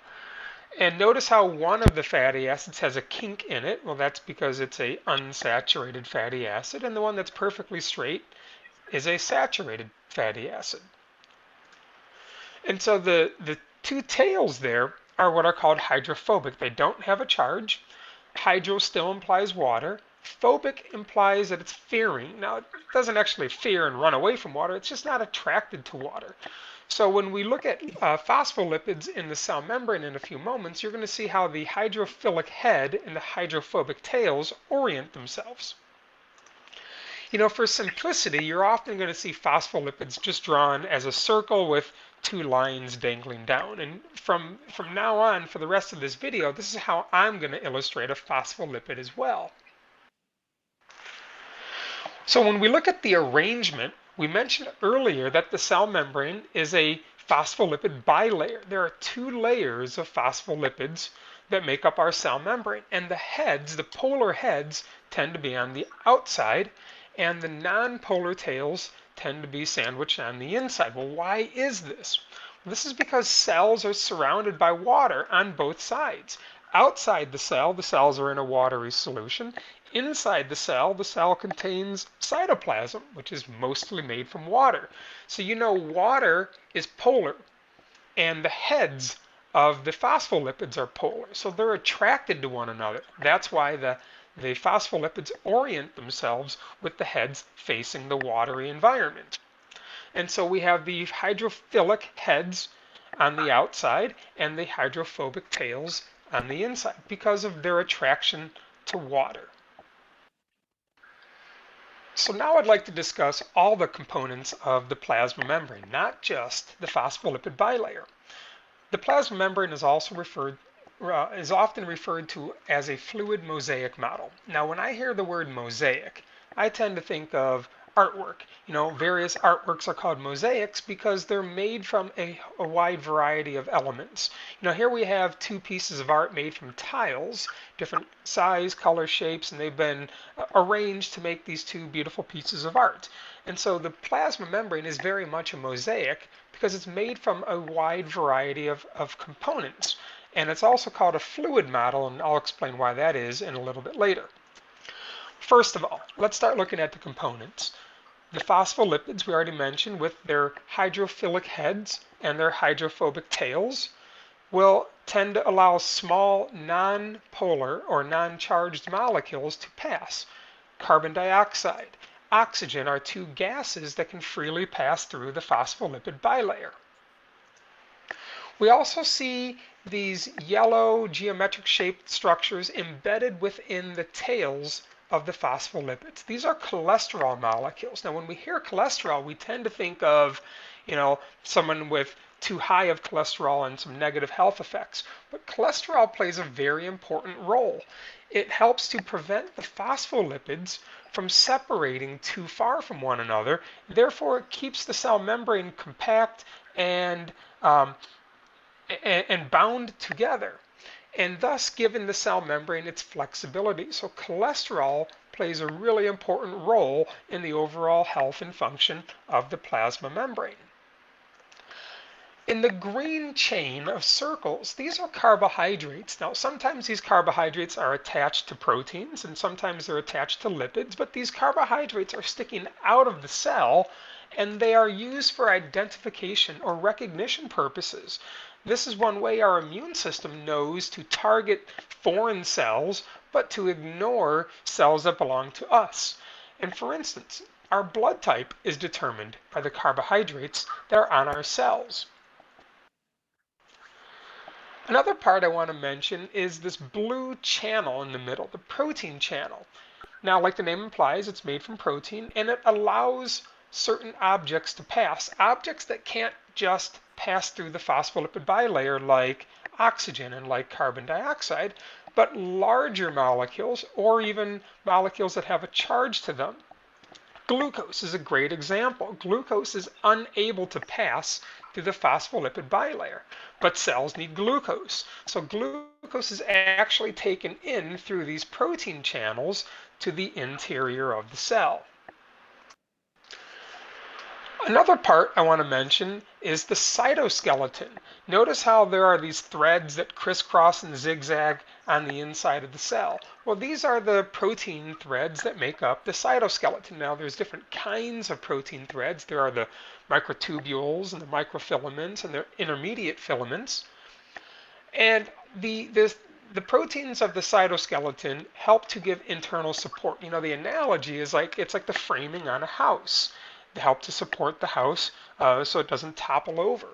And notice how one of the fatty acids has a kink in it. Well, that's because it's an unsaturated fatty acid, and the one that's perfectly straight is a saturated fatty acid. And so the two tails there are what are called hydrophobic. They don't have a charge. Hydro still implies water. Phobic implies that it's fearing. Now, it doesn't actually fear and run away from water. It's just not attracted to water. So when we look at phospholipids in the cell membrane in a few moments, you're going to see how the hydrophilic head and the hydrophobic tails orient themselves. You know, for simplicity, you're often going to see phospholipids just drawn as a circle with two lines dangling down. And from now on, for the rest of this video, this is how I'm going to illustrate a phospholipid as well. So when we look at the arrangement, we mentioned earlier that the cell membrane is a phospholipid bilayer. There are two layers of phospholipids that make up our cell membrane. And the heads, the polar heads, tend to be on the outside, and the non-polar tails tend to be sandwiched on the inside. Well, why is this? This is because cells are surrounded by water on both sides. Outside the cells are in a watery solution. Inside the cell contains cytoplasm, which is mostly made from water. So you know water is polar, and the heads of the phospholipids are polar. So they're attracted to one another. That's why the phospholipids orient themselves with the heads facing the watery environment. And so we have the hydrophilic heads on the outside and the hydrophobic tails on the inside because of their attraction to water. So now I'd like to discuss all the components of the plasma membrane, not just the phospholipid bilayer. The plasma membrane is also often referred to as a fluid mosaic model. Now, when I hear the word mosaic, I tend to think of artwork. You know, various artworks are called mosaics because they're made from a wide variety of elements. You know, here we have two pieces of art made from tiles, different size, color, shapes, and they've been arranged to make these two beautiful pieces of art. And so the plasma membrane is very much a mosaic because it's made from a wide variety of components. And it's also called a fluid model, and I'll explain why that is in a little bit later. First of all, let's start looking at the components. The phospholipids we already mentioned with their hydrophilic heads and their hydrophobic tails will tend to allow small non-polar or non-charged molecules to pass. Carbon dioxide, oxygen are two gases that can freely pass through the phospholipid bilayer. We also see these yellow geometric shaped structures embedded within the tails of the phospholipids. These are cholesterol molecules. Now, when we hear cholesterol, we tend to think of, you know, someone with too high of cholesterol and some negative health effects. But cholesterol plays a very important role. It helps to prevent the phospholipids from separating too far from one another. Therefore, it keeps the cell membrane compact and bound together, and thus given the cell membrane its flexibility. So cholesterol plays a really important role in the overall health and function of the plasma membrane. In the green chain of circles, these are carbohydrates. Now, sometimes these carbohydrates are attached to proteins and sometimes they're attached to lipids, but these carbohydrates are sticking out of the cell and they are used for identification or recognition purposes. This is one way our immune system knows to target foreign cells, but to ignore cells that belong to us. And for instance, our blood type is determined by the carbohydrates that are on our cells. Another part I want to mention is this blue channel in the middle, the protein channel. Now, like the name implies, it's made from protein, and it allows certain objects to pass, objects that can't just pass through the phospholipid bilayer like oxygen and like carbon dioxide, but larger molecules or even molecules that have a charge to them. Glucose is a great example. Glucose is unable to pass through the phospholipid bilayer, but cells need glucose. So glucose is actually taken in through these protein channels to the interior of the cell. Another part I want to mention is the cytoskeleton. Notice how there are these threads that crisscross and zigzag on the inside of the cell. Well, these are the protein threads that make up the cytoskeleton. Now, there's different kinds of protein threads. There are the microtubules and the microfilaments and the intermediate filaments. And the proteins of the cytoskeleton help to give internal support. You know, the analogy is it's like the framing on a house. They help to support the house so it doesn't topple over.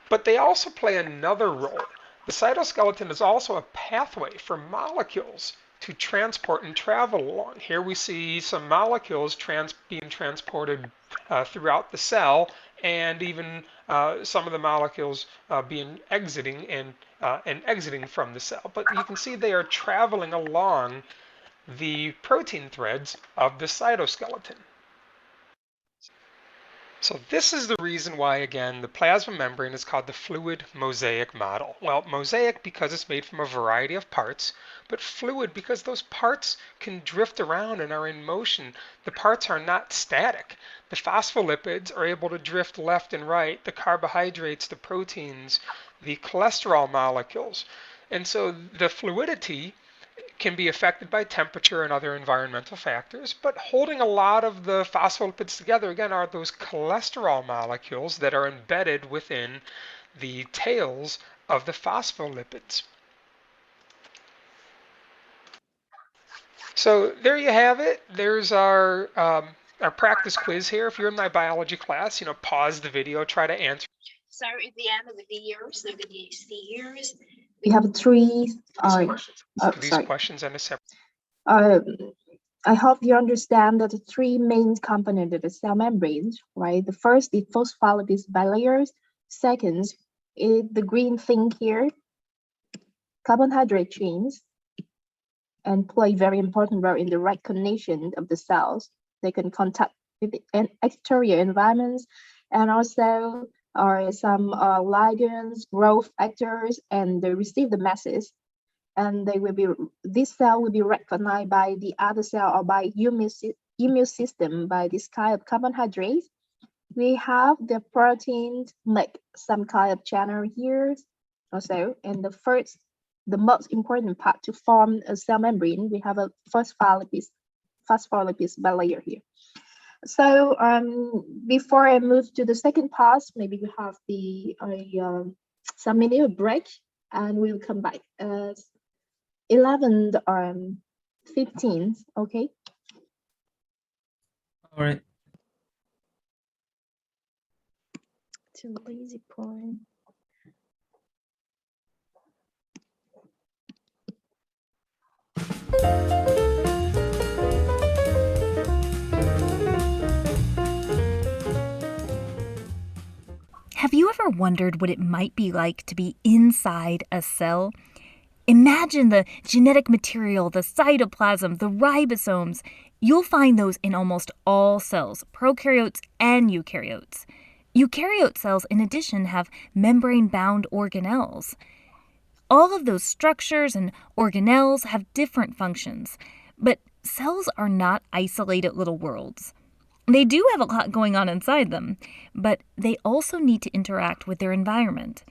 But they also play another role. The cytoskeleton is also a pathway for molecules to transport and travel along. Here we see some molecules being transported throughout the cell, and even some of the molecules exiting from the cell. But you can see they are traveling along the protein threads of the cytoskeleton. So this is the reason why, again, the plasma membrane is called the fluid mosaic model. Well, mosaic because it's made from a variety of parts, but fluid because those parts can drift around and are in motion. The parts are not static. The phospholipids are able to drift left and right, the carbohydrates, the proteins, the cholesterol molecules. And so the fluidity can be affected by temperature and other environmental factors, but holding a lot of the phospholipids together, again, are those cholesterol molecules that are embedded within the tails of the phospholipids. So there you have it. There's our practice quiz here. If you're in my biology class, pause the video, try to answer. So at the end of the video, we have three. These questions and a separate. I hope you understand that the three main components of the cell membrane, right? The first is phospholipid bilayers. Second is the green thing here, carbohydrate chains, and play very important role in the recognition of the cells. They can contact with the exterior environments, and also are some ligands, growth factors, and they receive the message. And this cell will be recognized by the other cell or by immune system by this kind of carbohydrates. We have the proteins make some kind of channel here also. And the most important part to form a cell membrane, we have a phospholipid bilayer here. So before I move to the second part, maybe we have some minute break, and we'll come back at 11 15. Okay. All right. To lazy point. Have you ever wondered what it might be like to be inside a cell? Imagine the genetic material, the cytoplasm, the ribosomes. You'll find those in almost all cells, prokaryotes and eukaryotes. Eukaryote cells, in addition, have membrane-bound organelles. All of those structures and organelles have different functions, but cells are not isolated little worlds. They do have a lot going on inside them, but they also need to interact with their environment.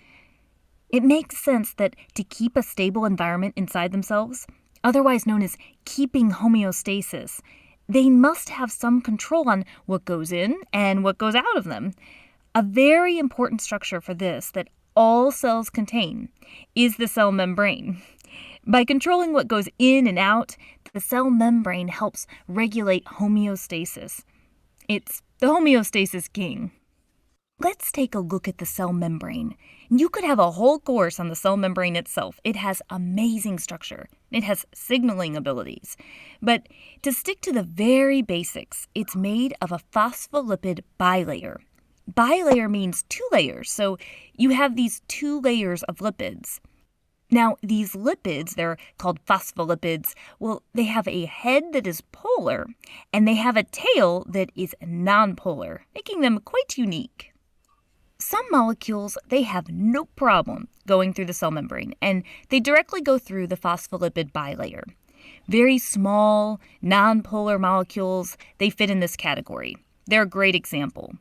It makes sense that to keep a stable environment inside themselves, otherwise known as keeping homeostasis, they must have some control on what goes in and what goes out of them. A very important structure for this that all cells contain is the cell membrane. By controlling what goes in and out, the cell membrane helps regulate homeostasis. It's the homeostasis king. Let's take a look at the cell membrane. You could have a whole course on the cell membrane itself. It has amazing structure. It has signaling abilities. But to stick to the very basics, it's made of a phospholipid bilayer. Bilayer means two layers, so you have these two layers of lipids. Now, these lipids, they're called phospholipids, well, they have a head that is polar, and they have a tail that is nonpolar, making them quite unique. Some molecules, they have no problem going through the cell membrane, and they directly go through the phospholipid bilayer. Very small, nonpolar molecules, they fit in this category. They're a great example.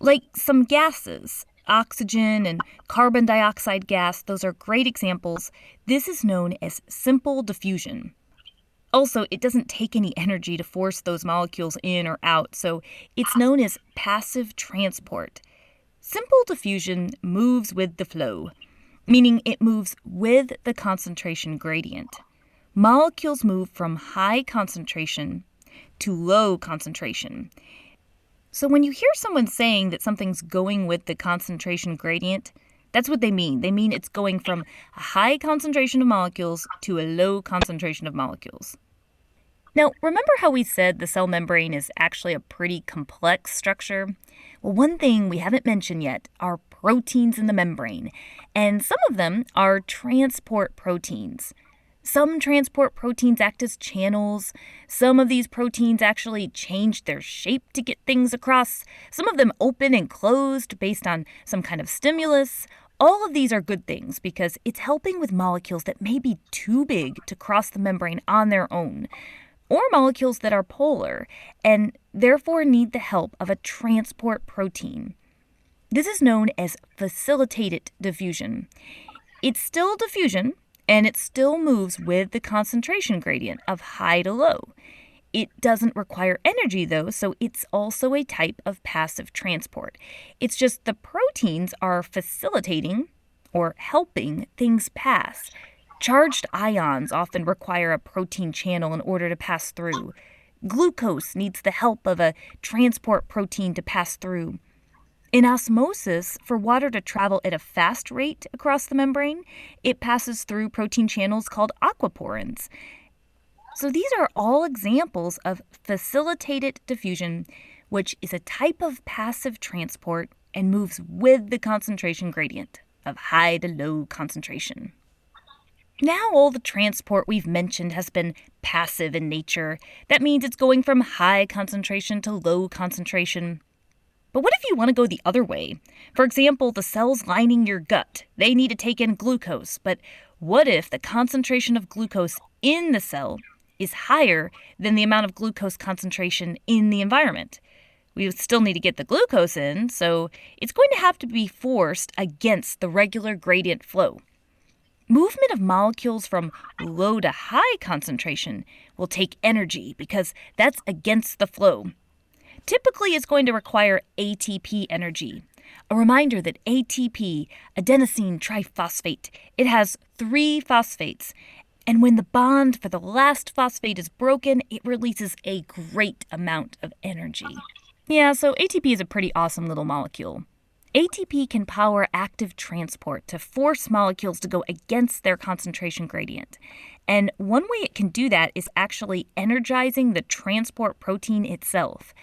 Like some gases, oxygen and carbon dioxide gas, those are great examples. This is known as simple diffusion. Also, it doesn't take any energy to force those molecules in or out, so it's known as passive transport. Simple diffusion moves with the flow, meaning it moves with the concentration gradient. Molecules move from high concentration to low concentration. So when you hear someone saying that something's going with the concentration gradient, that's what they mean. They mean it's going from a high concentration of molecules to a low concentration of molecules. Now, remember how we said the cell membrane is actually a pretty complex structure? Well, one thing we haven't mentioned yet are proteins in the membrane, and some of them are transport proteins. Some transport proteins act as channels. Some of these proteins actually change their shape to get things across. Some of them open and closed based on some kind of stimulus. All of these are good things because it's helping with molecules that may be too big to cross the membrane on their own, or molecules that are polar and therefore need the help of a transport protein. This is known as facilitated diffusion. It's still diffusion. and it still moves with the concentration gradient of high to low. It doesn't require energy, though, so it's also a type of passive transport. It's just the proteins are facilitating or helping things pass. Charged ions often require a protein channel in order to pass through. Glucose needs the help of a transport protein to pass through. In osmosis, for water to travel at a fast rate across the membrane, it passes through protein channels called aquaporins. So these are all examples of facilitated diffusion, which is a type of passive transport and moves with the concentration gradient of high to low concentration. Now all the transport we've mentioned has been passive in nature. That means it's going from high concentration to low concentration. But what if you want to go the other way? For example, the cells lining your gut, they need to take in glucose, but what if the concentration of glucose in the cell is higher than the amount of glucose concentration in the environment? We still need to get the glucose in, so it's going to have to be forced against the regular gradient flow. Movement of molecules from low to high concentration will take energy because that's against the flow. Typically, it's going to require ATP energy. A reminder that ATP, adenosine triphosphate, it has 3 phosphates. And when the bond for the last phosphate is broken, it releases a great amount of energy. Yeah, so ATP is a pretty awesome little molecule. ATP can power active transport to force molecules to go against their concentration gradient. And one way it can do that is actually energizing the transport protein itself.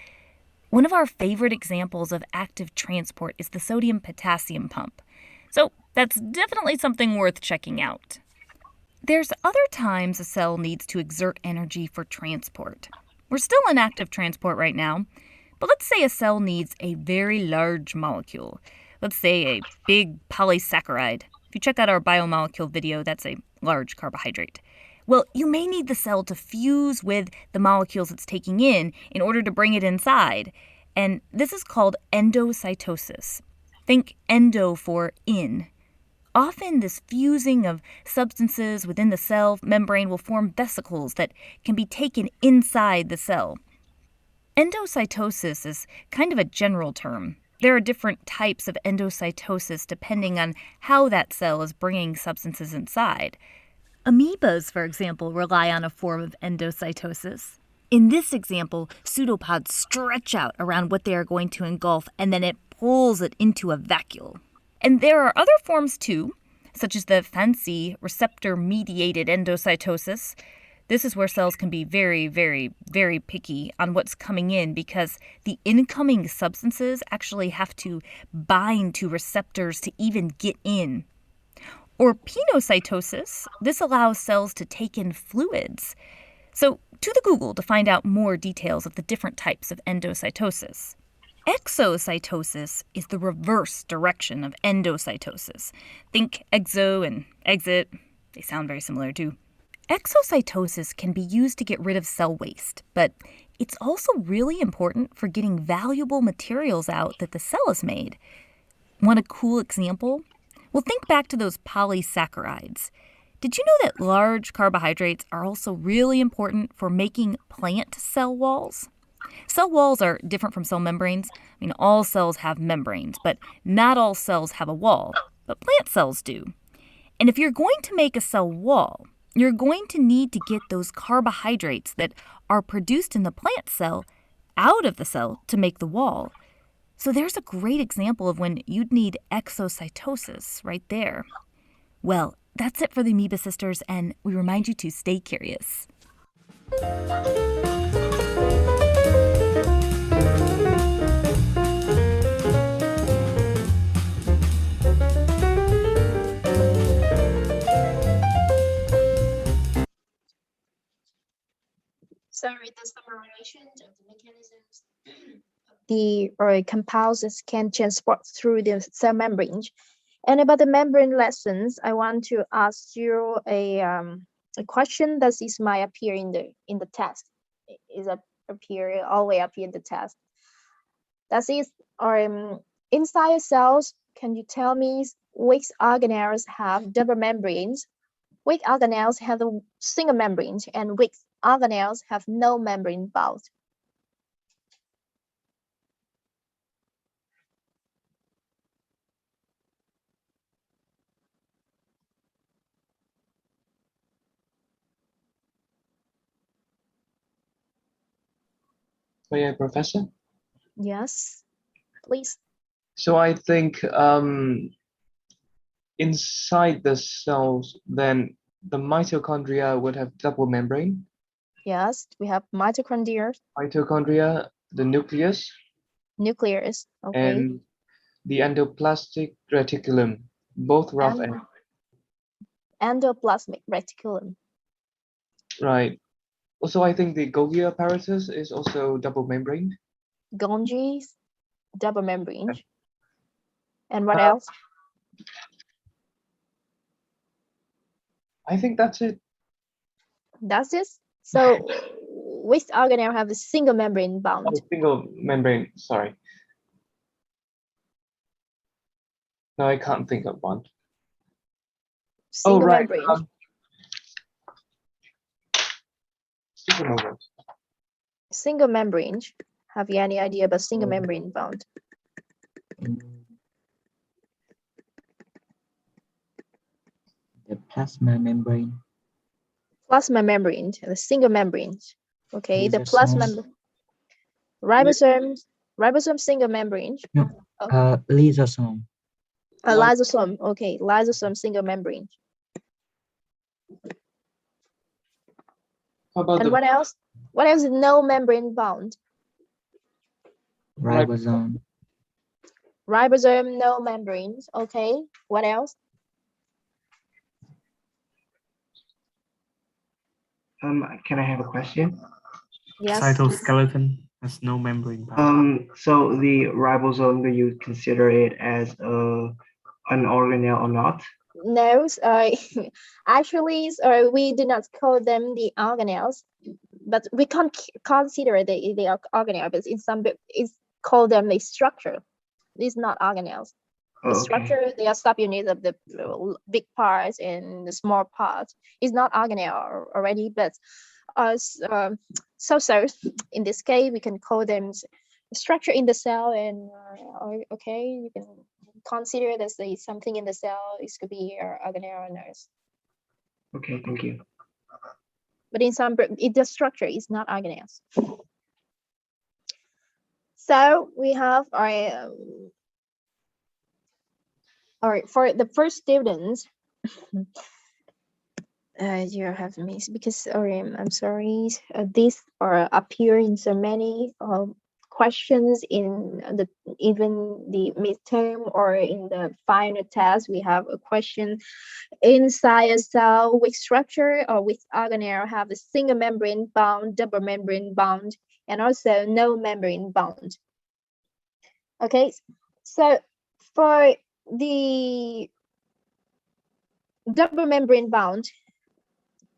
One of our favorite examples of active transport is the sodium-potassium pump. So that's definitely something worth checking out. There's other times a cell needs to exert energy for transport. We're still in active transport right now, but let's say a cell needs a very large molecule. Let's say a big polysaccharide. If you check out our biomolecule video, that's a large carbohydrate. Well, you may need the cell to fuse with the molecules it's taking in order to bring it inside. And this is called endocytosis. Think endo for in. Often this fusing of substances within the cell membrane will form vesicles that can be taken inside the cell. Endocytosis is kind of a general term. There are different types of endocytosis depending on how that cell is bringing substances inside. Amoebas, for example, rely on a form of endocytosis. In this example, pseudopods stretch out around what they are going to engulf, and then it pulls it into a vacuole. And there are other forms too, such as the fancy receptor-mediated endocytosis. This is where cells can be very, very, very picky on what's coming in because the incoming substances actually have to bind to receptors to even get in. Or pinocytosis, this allows cells to take in fluids. So to the Google to find out more details of the different types of endocytosis. Exocytosis is the reverse direction of endocytosis. Think exo and exit. They sound very similar too. Exocytosis can be used to get rid of cell waste, but it's also really important for getting valuable materials out that the cell has made. Want a cool example? Well, think back to those polysaccharides. Did you know that large carbohydrates are also really important for making plant cell walls? Cell walls are different from cell membranes. All cells have membranes, but not all cells have a wall, but plant cells do. And if you're going to make a cell wall, you're going to need to get those carbohydrates that are produced in the plant cell out of the cell to make the wall. So there's a great example of when you'd need exocytosis right there. Well, that's it for the Amoeba Sisters, and we remind you to stay curious. Sorry, the summarization of the mechanisms the compounds can transport through the cell membrane. And about the membrane lessons, I want to ask you a question that is might appear in the test. Is appear all the way up in the test. That is, inside cells, can you tell me which organelles have double membranes? Weak organelles have a single membrane, and weak organelles have no membrane bound. Oh yeah, Professor. Yes, please. So I think inside the cells, then the mitochondria would have double membrane. Yes, we have mitochondria, Mitochondria, the nucleus, nucleus. Okay. and the endoplasmic reticulum, both rough And and endoplasmic reticulum. right. Also, I think the Golgi apparatus is also double membrane. Golgi's double membrane. And what Uh, else? I think that's it. That's it. So which organelle have a single membrane bound? Oh, single membrane, sorry. No, I can't think of one. Single Oh, right. membrane. Supernovas. Single membrane. Have you any idea about single membrane bound? The plasma membrane. Plasma membrane, the single membrane. Okay, the Lysosomes. plasma ribosome single membrane. Lysosome. A lysosome. Okay, lysosome single membrane. How about And the what else? What else is no membrane bound? Ribosome. Ribosome, no membranes. Okay, what else? Can I have a question? Yes. Cytoskeleton has no membrane. So the ribosome, do you consider it as an organelle or not? No, actually, we do not call them the organelles, but we can't consider they are organelles. But in some, it's called them the structure. It's not organelles. The structure, they are subunits of the big parts and the small parts. It's not organelle already, but so in this case, we can call them structure in the cell, and okay, you can consider this something in the cell. It could be organelle or nurse. Okay, thank you. But in some, the structure is not organelles. So we have our all right, for the first students, you have missed because I'm sorry, these are appear in so many questions in the even the midterm or in the final test. We have a question inside a cell, which structure or which organelle have a single membrane bound, double membrane bound, and also no membrane bound. Okay, so for the double membrane bound,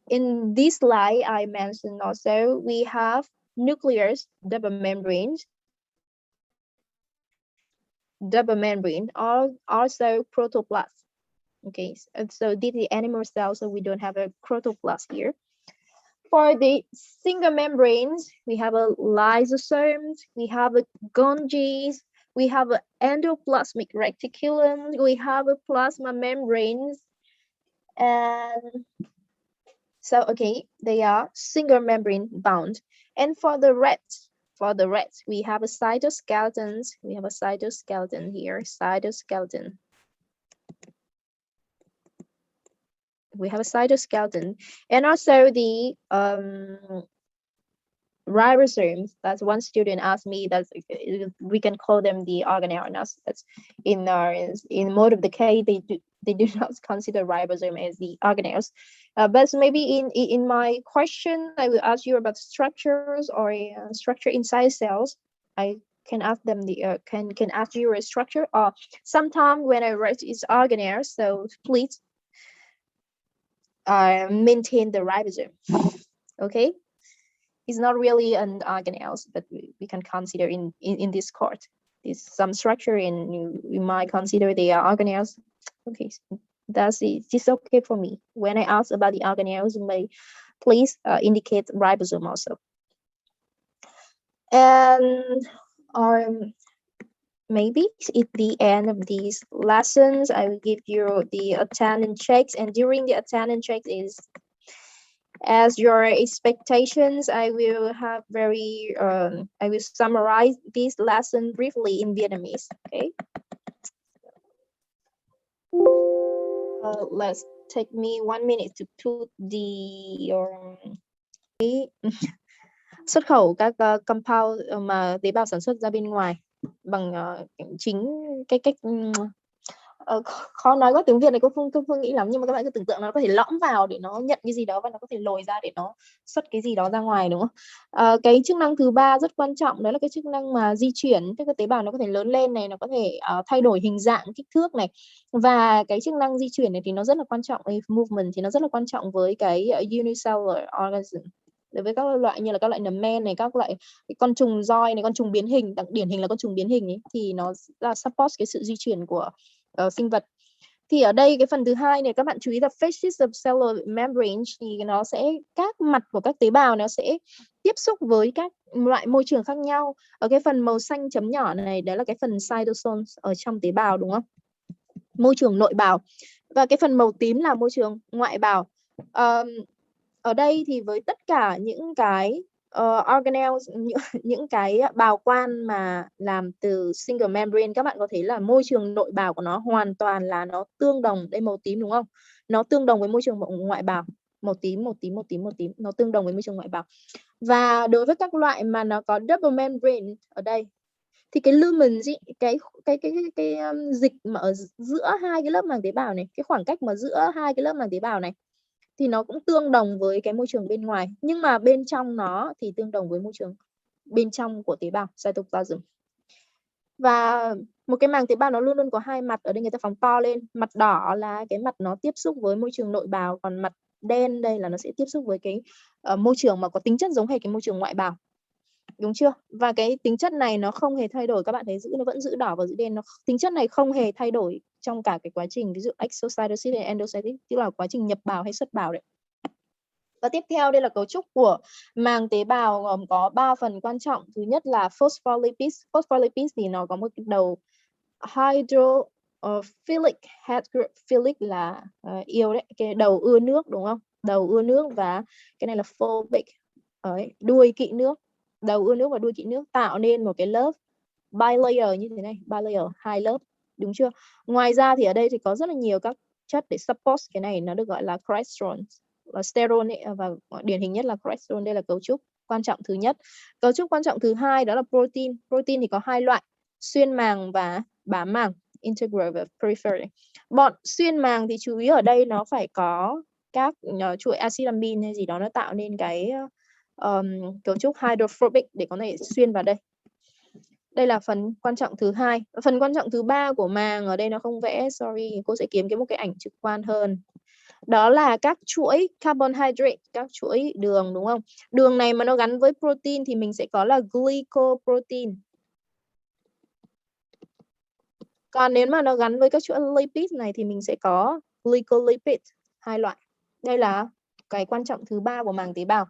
in this slide I mentioned also we have nucleus, double membrane, also protoplast. Okay, so these are animal cells, so we don't have a protoplast here. For the single membranes, we have a lysosomes, we have a Golgi, we have an endoplasmic reticulum, we have a plasma membranes, and so okay, they are single membrane bound. And for the rats, we have a cytoskeleton. We have a cytoskeleton here, cytoskeleton. We have a cytoskeleton, and also the ribosomes. That's one student asked me that we can call them the organelle. That's in most of the case they do not consider ribosome as the organelles. But maybe in my question I will ask you about structures or structure inside cells. I can ask them the can ask you a structure, or sometime when I write is organelle. So please maintain the ribosome. Okay. It's not really an organelles, but we can consider in this court. There's some structure, and you might consider they are organelles. Okay, Does this okay for me? When I ask about the organelles, you may please indicate ribosome also. And maybe at the end of these lessons, I will give you the attendance checks, and during the attendance checks is as your expectations, I will have I will summarize this lesson briefly in Vietnamese. Okay. Let's take me 1 minute to put the xuất khẩu các compound mà tế bào sản xuất ra bên ngoài bằng chính cái cách khó nói quá, tiếng Việt này cô Phương nghĩ lắm, nhưng mà các bạn cứ tưởng tượng nó có thể lõm vào để nó nhận cái gì đó và nó có thể lồi ra để nó xuất cái gì đó ra ngoài, đúng không? Cái chức năng thứ ba rất quan trọng, đó là cái chức năng mà di chuyển, tức là tế bào nó có thể lớn lên này, nó có thể thay đổi hình dạng, kích thước này, và cái chức năng di chuyển này thì nó rất là quan trọng, movement thì nó rất là quan trọng với cái unicellular organism. Đối với các loại như là các loại nấm men này, các loại con trùng roi này, con trùng biến hình, điển hình là con trùng biến hình ấy, thì nó là support cái sự di chuyển của sinh vật. Thì ở đây cái phần thứ hai này các bạn chú ý là faces of cellular membrane, thì nó sẽ các mặt của các tế bào nó sẽ tiếp xúc với các loại môi trường khác nhau. Ở cái phần màu xanh chấm nhỏ này, đấy là cái phần cytosols ở trong tế bào, đúng không? Môi trường nội bào. Và cái phần màu tím là môi trường ngoại bào. Ở đây thì với tất cả những cái organelles, những cái bào quan mà làm từ single membrane, các bạn có thấy là môi trường nội bào của nó hoàn toàn là nó tương đồng, đây màu tím đúng không? Nó tương đồng với môi trường ngoại bào, màu tím, nó tương đồng với môi trường ngoại bào. Và đối với các loại mà nó có double membrane ở đây thì cái lumen, cái dịch mà ở giữa hai cái lớp màng tế bào này, cái khoảng cách mà giữa hai cái lớp màng tế bào này thì nó cũng tương đồng với cái môi trường bên ngoài, nhưng mà bên trong nó thì tương đồng với môi trường bên trong của tế bào cytoplasm. Và một cái màng tế bào nó luôn luôn có hai mặt, ở đây người ta phóng to lên, mặt đỏ là cái mặt nó tiếp xúc với môi trường nội bào, còn mặt đen đây là nó sẽ tiếp xúc với cái môi trường mà có tính chất giống hệt cái môi trường ngoại bào, đúng chưa? Và cái tính chất này nó không hề thay đổi, các bạn thấy nó vẫn giữ đỏ và giữ đen, tính chất này không hề thay đổi trong cả cái quá trình ví dụ exocytosis hay endocytosis, tức là quá trình nhập bào hay xuất bào đấy. Và tiếp theo đây là cấu trúc của màng tế bào gồm có 3 phần quan trọng. Thứ nhất là phospholipids. Phospholipids thì nó có một cái đầu hydrophilic, philic là yêu đấy, cái đầu ưa nước, đúng không? Đầu ưa nước, và cái này là phobic, đuôi kỵ nước. Đầu ưa nước và đuôi kỵ nước tạo nên một cái lớp bilayer như thế này, bilayer, hai lớp, đúng chưa? Ngoài ra thì ở đây thì có rất là nhiều các chất để support cái này, nó được gọi là cholesterol và sterol ấy, và điển hình nhất là cholesterol. Đây là cấu trúc quan trọng thứ nhất. Cấu trúc quan trọng thứ hai đó là protein. Protein thì có hai loại, xuyên màng và bám màng, integral và peripheral. Bọn xuyên màng thì chú ý ở đây nó phải có các chuỗi acid amin hay gì đó, nó tạo nên cái cấu trúc hydrophobic để có thể xuyên vào đây. Đây là phần quan trọng thứ hai. Phần quan trọng thứ ba của màng ở đây nó không vẽ, sorry, cô sẽ kiếm một cái ảnh trực quan hơn. Đó là các chuỗi carbohydrate, các chuỗi đường, đúng không? Đường này mà nó gắn với protein thì mình sẽ có là glycoprotein. Còn nếu mà nó gắn với các chuỗi lipid này thì mình sẽ có glycolipid, hai loại. Đây là cái quan trọng thứ ba của màng tế bào.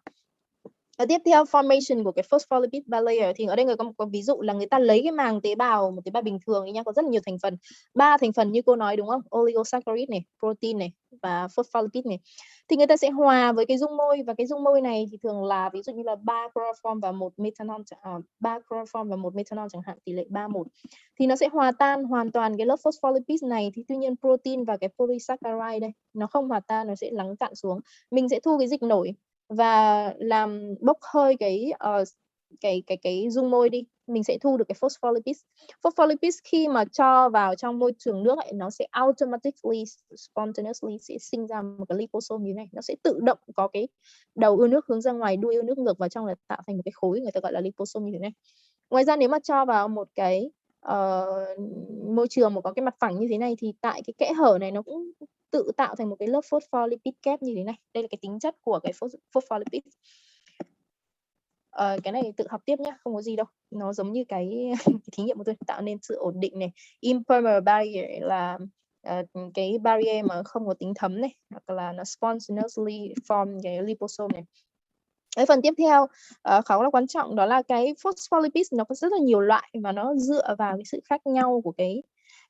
Và tiếp theo formation của cái phospholipid bilayer thì ở đây người có một ví dụ là người ta lấy cái màng tế bào, một tế bào bình thường nha, có rất là nhiều thành phần, 3 thành phần như cô nói, đúng không? Oligosaccharide này, protein này và phospholipid này. Thì người ta sẽ hòa với cái dung môi, và cái dung môi này thì thường là ví dụ như là 3 chloroform và 1 methanol, 3 chloroform và 1 methanol chẳng hạn, tỷ lệ 3:1. Thì nó sẽ hòa tan hoàn toàn cái lớp phospholipid này. Thì tuy nhiên protein và cái polysaccharide đây nó không hòa tan, nó sẽ lắng cạn xuống. Mình sẽ thu cái dịch nổi và làm bốc hơi cái dung môi đi, mình sẽ thu được cái phospholipids. Phospholipids khi mà cho vào trong môi trường nước ấy, nó sẽ automatically, spontaneously sẽ sinh ra một cái liposome như này, nó sẽ tự động có cái đầu ưa nước hướng ra ngoài, đuôi ưa nước ngược vào trong, là tạo thành một cái khối người ta gọi là liposome như thế này. Ngoài ra nếu mà cho vào một cái môi trường mà có cái mặt phẳng như thế này thì tại cái kẽ hở này nó cũng tự tạo thành một cái lớp phospholipid kép như thế này. Đây là cái tính chất của cái phospholipid. Cái này tự học tiếp nhé, không có gì đâu. Nó giống như cái thí nghiệm của tôi, tạo nên sự ổn định này. Impermeable barrier là cái barrier mà không có tính thấm này, hoặc là nó spontaneously form cái liposome này. Cái phần tiếp theo khá là quan trọng, đó là cái phospholipids nó có rất là nhiều loại và nó dựa vào cái sự khác nhau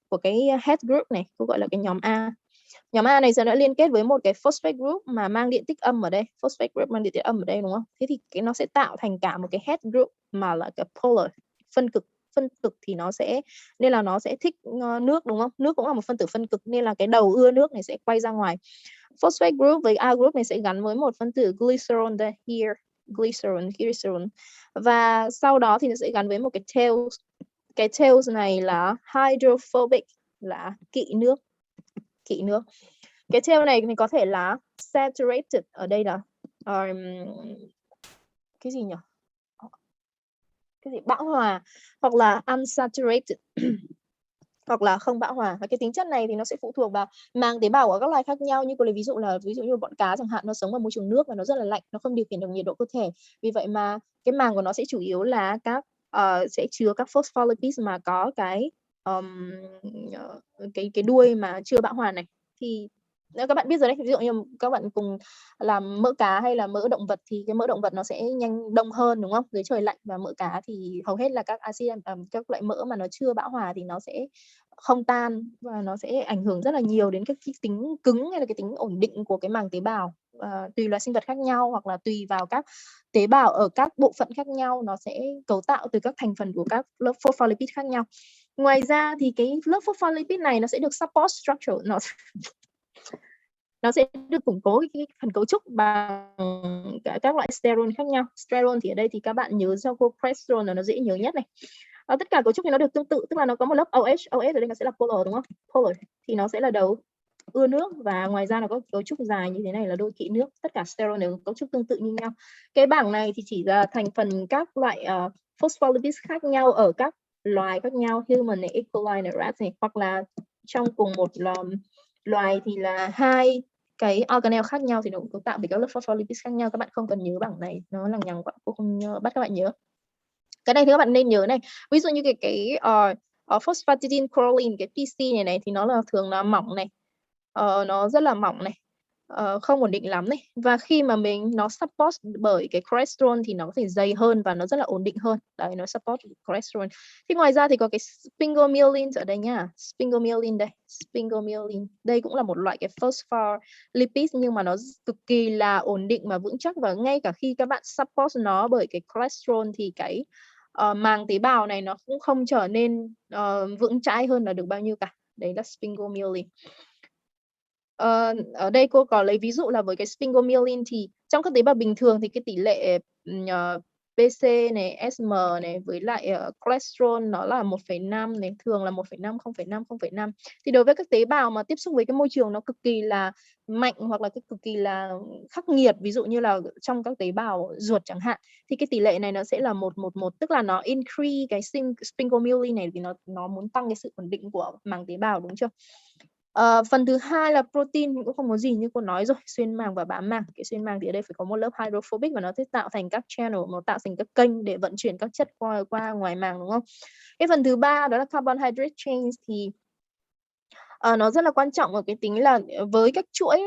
của cái head group này, tôi gọi là cái nhóm A. Nhóm A này sẽ đã liên kết với một cái phosphate group mà mang điện tích âm ở đây, phosphate group mang điện tích âm ở đây, đúng không? Thế thì cái nó sẽ tạo thành cả một cái head group mà là cái polar, phân cực thì nó sẽ, nên là nó sẽ thích nước, đúng không? Nước cũng là một phân tử phân cực, nên là cái đầu ưa nước này sẽ quay ra ngoài. Phosphate group với A group này sẽ gắn với một phân tử glycerol đây, here, glycerol. Và sau đó thì nó sẽ gắn với một cái tails. Cái tails này là hydrophobic, là kỵ nước. Cái tail này thì có thể là saturated, ở đây là cái gì nhỉ? Cái gì bão hòa, hoặc là unsaturated hoặc là không bão hòa. Và cái tính chất này thì nó sẽ phụ thuộc vào màng tế bào của các loài khác nhau, như cô lấy ví dụ như bọn cá chẳng hạn, nó sống ở môi trường nước và nó rất là lạnh, nó không điều khiển được nhiệt độ cơ thể. Vì vậy mà cái màng của nó sẽ chủ yếu là các sẽ chứa các phospholipids mà có cái đuôi mà chưa bão hòa này. Thì các bạn biết rồi đấy, ví dụ như các bạn cùng làm mỡ cá hay là mỡ động vật thì cái mỡ động vật nó sẽ nhanh đông hơn, đúng không? Dưới trời lạnh, và mỡ cá thì hầu hết là các axit, các loại mỡ mà nó chưa bão hòa thì nó sẽ không tan và nó sẽ ảnh hưởng rất là nhiều đến cái tính cứng hay là cái tính ổn định của cái màng tế bào. Tùy loài sinh vật khác nhau hoặc là tùy vào các tế bào ở các bộ phận khác nhau, nó sẽ cấu tạo từ các thành phần của các lớp phospholipid khác nhau. Ngoài ra thì cái lớp phospholipid này nó sẽ được support structure, nó sẽ được củng cố cái phần cấu trúc bằng các loại sterol khác nhau. Sterol thì ở đây thì các bạn nhớ cho cô cholesterol là nó dễ nhớ nhất này. Tất cả cấu trúc thì nó được tương tự, tức là nó có một lớp OH ở đây nó sẽ là polar, đúng không? Polar thì nó sẽ là đầu ưa nước, và ngoài ra nó có cấu trúc dài như thế này là đôi kỵ nước. Tất cả sterol đều cấu trúc tương tự như nhau. Cái bảng này thì chỉ là thành phần các loại phospholipids khác nhau ở các loài khác nhau, human này, E. coli này, rat này, hoặc là trong cùng một loài thì là hai cái organelle khác nhau thì nó cũng cấu tạo bởi các lớp phospholipids khác nhau. Các bạn không cần nhớ bảng này, nó lằng nhằng quá, cô không bắt các bạn nhớ. Cái này thì các bạn nên nhớ này, ví dụ như cái phosphatidylcholine choline, cái PC này thì nó là thường là mỏng này, nó rất là mỏng này, không ổn định lắm này, và khi mà nó support bởi cái cholesterol thì nó có thể dày hơn và nó rất là ổn định hơn. Đấy, nó support cholesterol. Thì ngoài ra thì có cái sphingomyelin ở đây nhá, sphingomyelin đây cũng là một loại cái phospholipid, nhưng mà nó cực kỳ là ổn định mà vững chắc, và ngay cả khi các bạn support nó bởi cái cholesterol thì cái màng tế bào này nó cũng không trở nên vững chãi hơn là được bao nhiêu cả. Đấy là sphingomyelin. Ở đây cô có lấy ví dụ là với cái sphingomyelin thì trong các tế bào bình thường thì cái tỷ lệ BC này, SM này với lại cholesterol nó là 1,5 này, thường là 1,5, 0,5. Thì đối với các tế bào mà tiếp xúc với cái môi trường nó cực kỳ là mạnh hoặc là cái cực kỳ là khắc nghiệt, ví dụ như là trong các tế bào ruột chẳng hạn, thì cái tỷ lệ này nó sẽ là 1:1, tức là nó increase cái sphingomyelin này vì nó muốn tăng cái sự ổn định của màng tế bào, đúng chưa? Phần thứ hai là protein cũng không có gì, như cô nói rồi, xuyên màng và bám màng. Cái xuyên màng thì ở đây phải có một lớp hydrophobic và nó sẽ tạo thành các channel, nó tạo thành các kênh để vận chuyển các chất qua ngoài màng, đúng không? Cái phần thứ ba đó là carbohydrate chains thì nó rất là quan trọng ở cái tính là với các chuỗi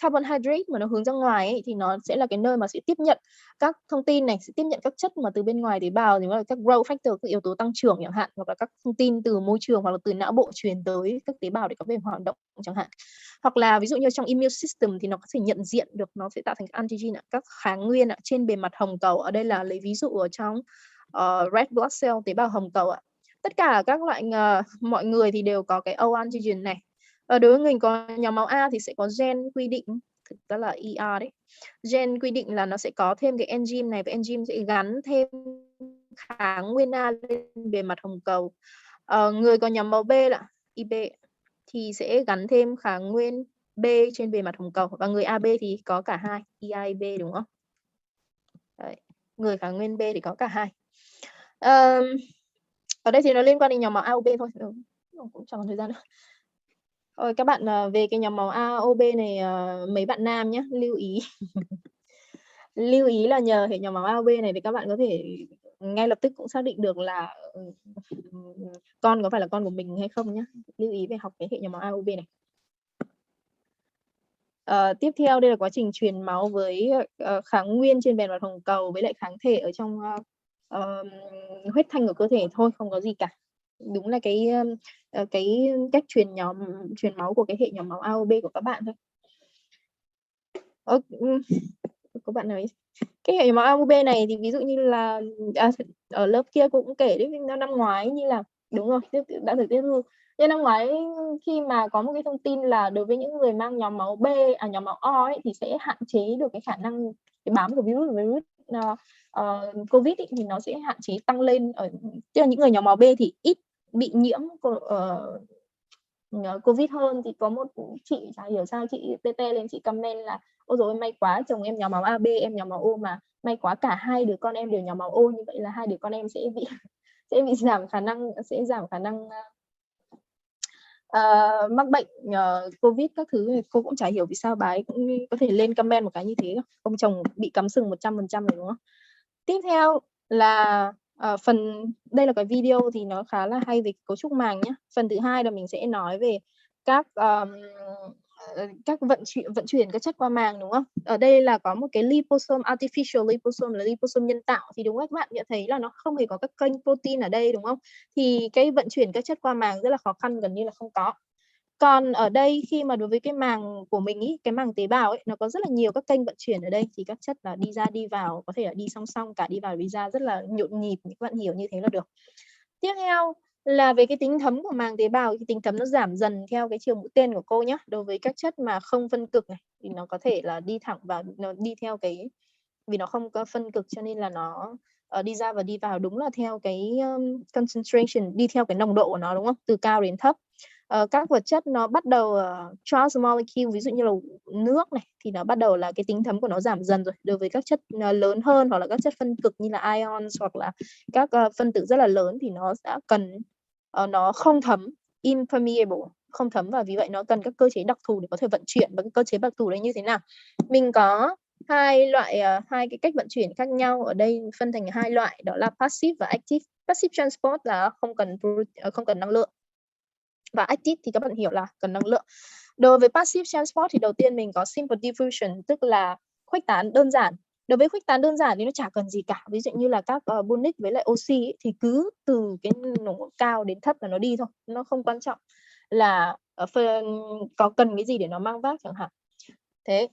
carbohydrate mà nó hướng ra ngoài ấy, thì nó sẽ là cái nơi mà sẽ tiếp nhận các thông tin này, sẽ tiếp nhận các chất mà từ bên ngoài tế bào, thì là các growth factor, các yếu tố tăng trưởng chẳng hạn, hoặc là các thông tin từ môi trường hoặc là từ não bộ truyền tới các tế bào để có thể hoạt động chẳng hạn. Hoặc là ví dụ như trong immune system thì nó có thể nhận diện được, nó sẽ tạo thành antigen, các kháng nguyên trên bề mặt hồng cầu. Ở đây là lấy ví dụ ở trong red blood cell, tế bào hồng cầu ạ. Tất cả các loại mọi người thì đều có cái O antigen này. Đối với người có nhóm máu A thì sẽ có gen quy định, thực ra là ER đấy. Gen quy định là nó sẽ có thêm cái enzyme này, và enzyme sẽ gắn thêm kháng nguyên A lên bề mặt hồng cầu. Người có nhóm máu B là IB thì sẽ gắn thêm kháng nguyên B trên bề mặt hồng cầu, và người AB thì có cả hai, EIB, đúng không? Đấy. Người kháng nguyên B thì có cả hai. Ở đây thì nó liên quan đến nhóm máu A, O, B thôi, cũng chẳng còn thời gian nữa. Rồi các bạn về cái nhóm máu A, O, B này, mấy bạn nam nhé, lưu ý lưu ý là nhờ hệ nhóm máu A, O, B này thì các bạn có thể ngay lập tức cũng xác định được là con có phải là con của mình hay không nhé. Lưu ý về học cái hệ nhóm máu A, O, B này. Tiếp theo đây là quá trình truyền máu với kháng nguyên trên bề mặt hồng cầu với lại kháng thể ở trong huyết thanh của cơ thể thôi, không có gì cả. Đúng là cái cách truyền máu của cái hệ nhóm máu A, O, B của các bạn thôi. Các bạn nói cái hệ nhóm máu A, O, B này thì ví dụ như là ở lớp kia cũng kể đấy, năm ngoái như là đúng rồi, đã được tiếp thu. Nhưng năm ngoái khi mà có một cái thông tin là đối với những người mang nhóm máu B, nhóm máu O ấy, thì sẽ hạn chế được cái khả năng cái bám của virus COVID ấy, thì nó sẽ hạn chế tăng lên ở tức là những người nhóm máu B thì ít bị nhiễm COVID hơn. Thì có một chị chả hiểu sao chị TT lên chị comment là ôi dồi may quá chồng em nhóm máu AB, em nhóm máu O, mà may quá cả hai đứa con em đều nhóm máu O, như vậy là hai đứa con em sẽ bị giảm khả năng mắc bệnh COVID các thứ. Cô cũng chả hiểu vì sao bà ấy cũng có thể lên comment một cái như thế. Ông chồng bị cắm sừng 100% rồi đúng không? Tiếp theo là đây là cái video thì nó khá là hay về cấu trúc màng nhé. Phần thứ hai là mình sẽ nói về các vận chuyển các chất qua màng, đúng không? Ở đây là có một cái liposome, artificial liposome là liposome nhân tạo, thì đúng không các bạn nhận thấy là nó không hề có các kênh protein ở đây, đúng không? Thì cái vận chuyển các chất qua màng rất là khó khăn, gần như là không có. Còn ở đây khi mà đối với cái màng của mình ý, cái màng tế bào ấy, nó có rất là nhiều các kênh vận chuyển ở đây, thì các chất là đi ra đi vào, có thể là đi song song, cả đi vào đi ra, rất là nhộn nhịp, các bạn hiểu như thế là được. Tiếp theo là về cái tính thấm của màng tế bào, cái tính thấm nó giảm dần theo cái chiều mũi tên của cô nhé. Đối với các chất mà không phân cực này thì nó có thể là đi thẳng vào, nó đi theo cái, vì nó không có phân cực cho nên là nó đi ra và đi vào đúng là theo cái concentration, đi theo cái nồng độ của nó, đúng không? Từ cao đến thấp. Các vật chất nó bắt đầu Charles molecule, ví dụ như là nước này, thì nó bắt đầu là cái tính thấm của nó giảm dần rồi. Đối với các chất lớn hơn hoặc là các chất phân cực như là ions hoặc là các phân tử rất là lớn thì nó sẽ cần nó không thấm, impermeable, không thấm, và vì vậy nó cần các cơ chế đặc thù để có thể vận chuyển. Và cái cơ chế đặc thù đấy như thế nào? Mình có hai cái cách vận chuyển khác nhau ở đây, phân thành hai loại, đó là passive và active. Passive transport là không cần năng lượng, và active thì các bạn hiểu là cần năng lượng. Đối với passive transport thì đầu tiên mình có simple diffusion, tức là khuếch tán đơn giản. Đối với khuếch tán đơn giản thì nó chả cần gì cả. Ví dụ như là các bonic với lại oxy ấy, thì cứ từ cái nồng độ cao đến thấp là nó đi thôi. Nó không quan trọng là có cần cái gì để nó mang vác chẳng hạn. Thế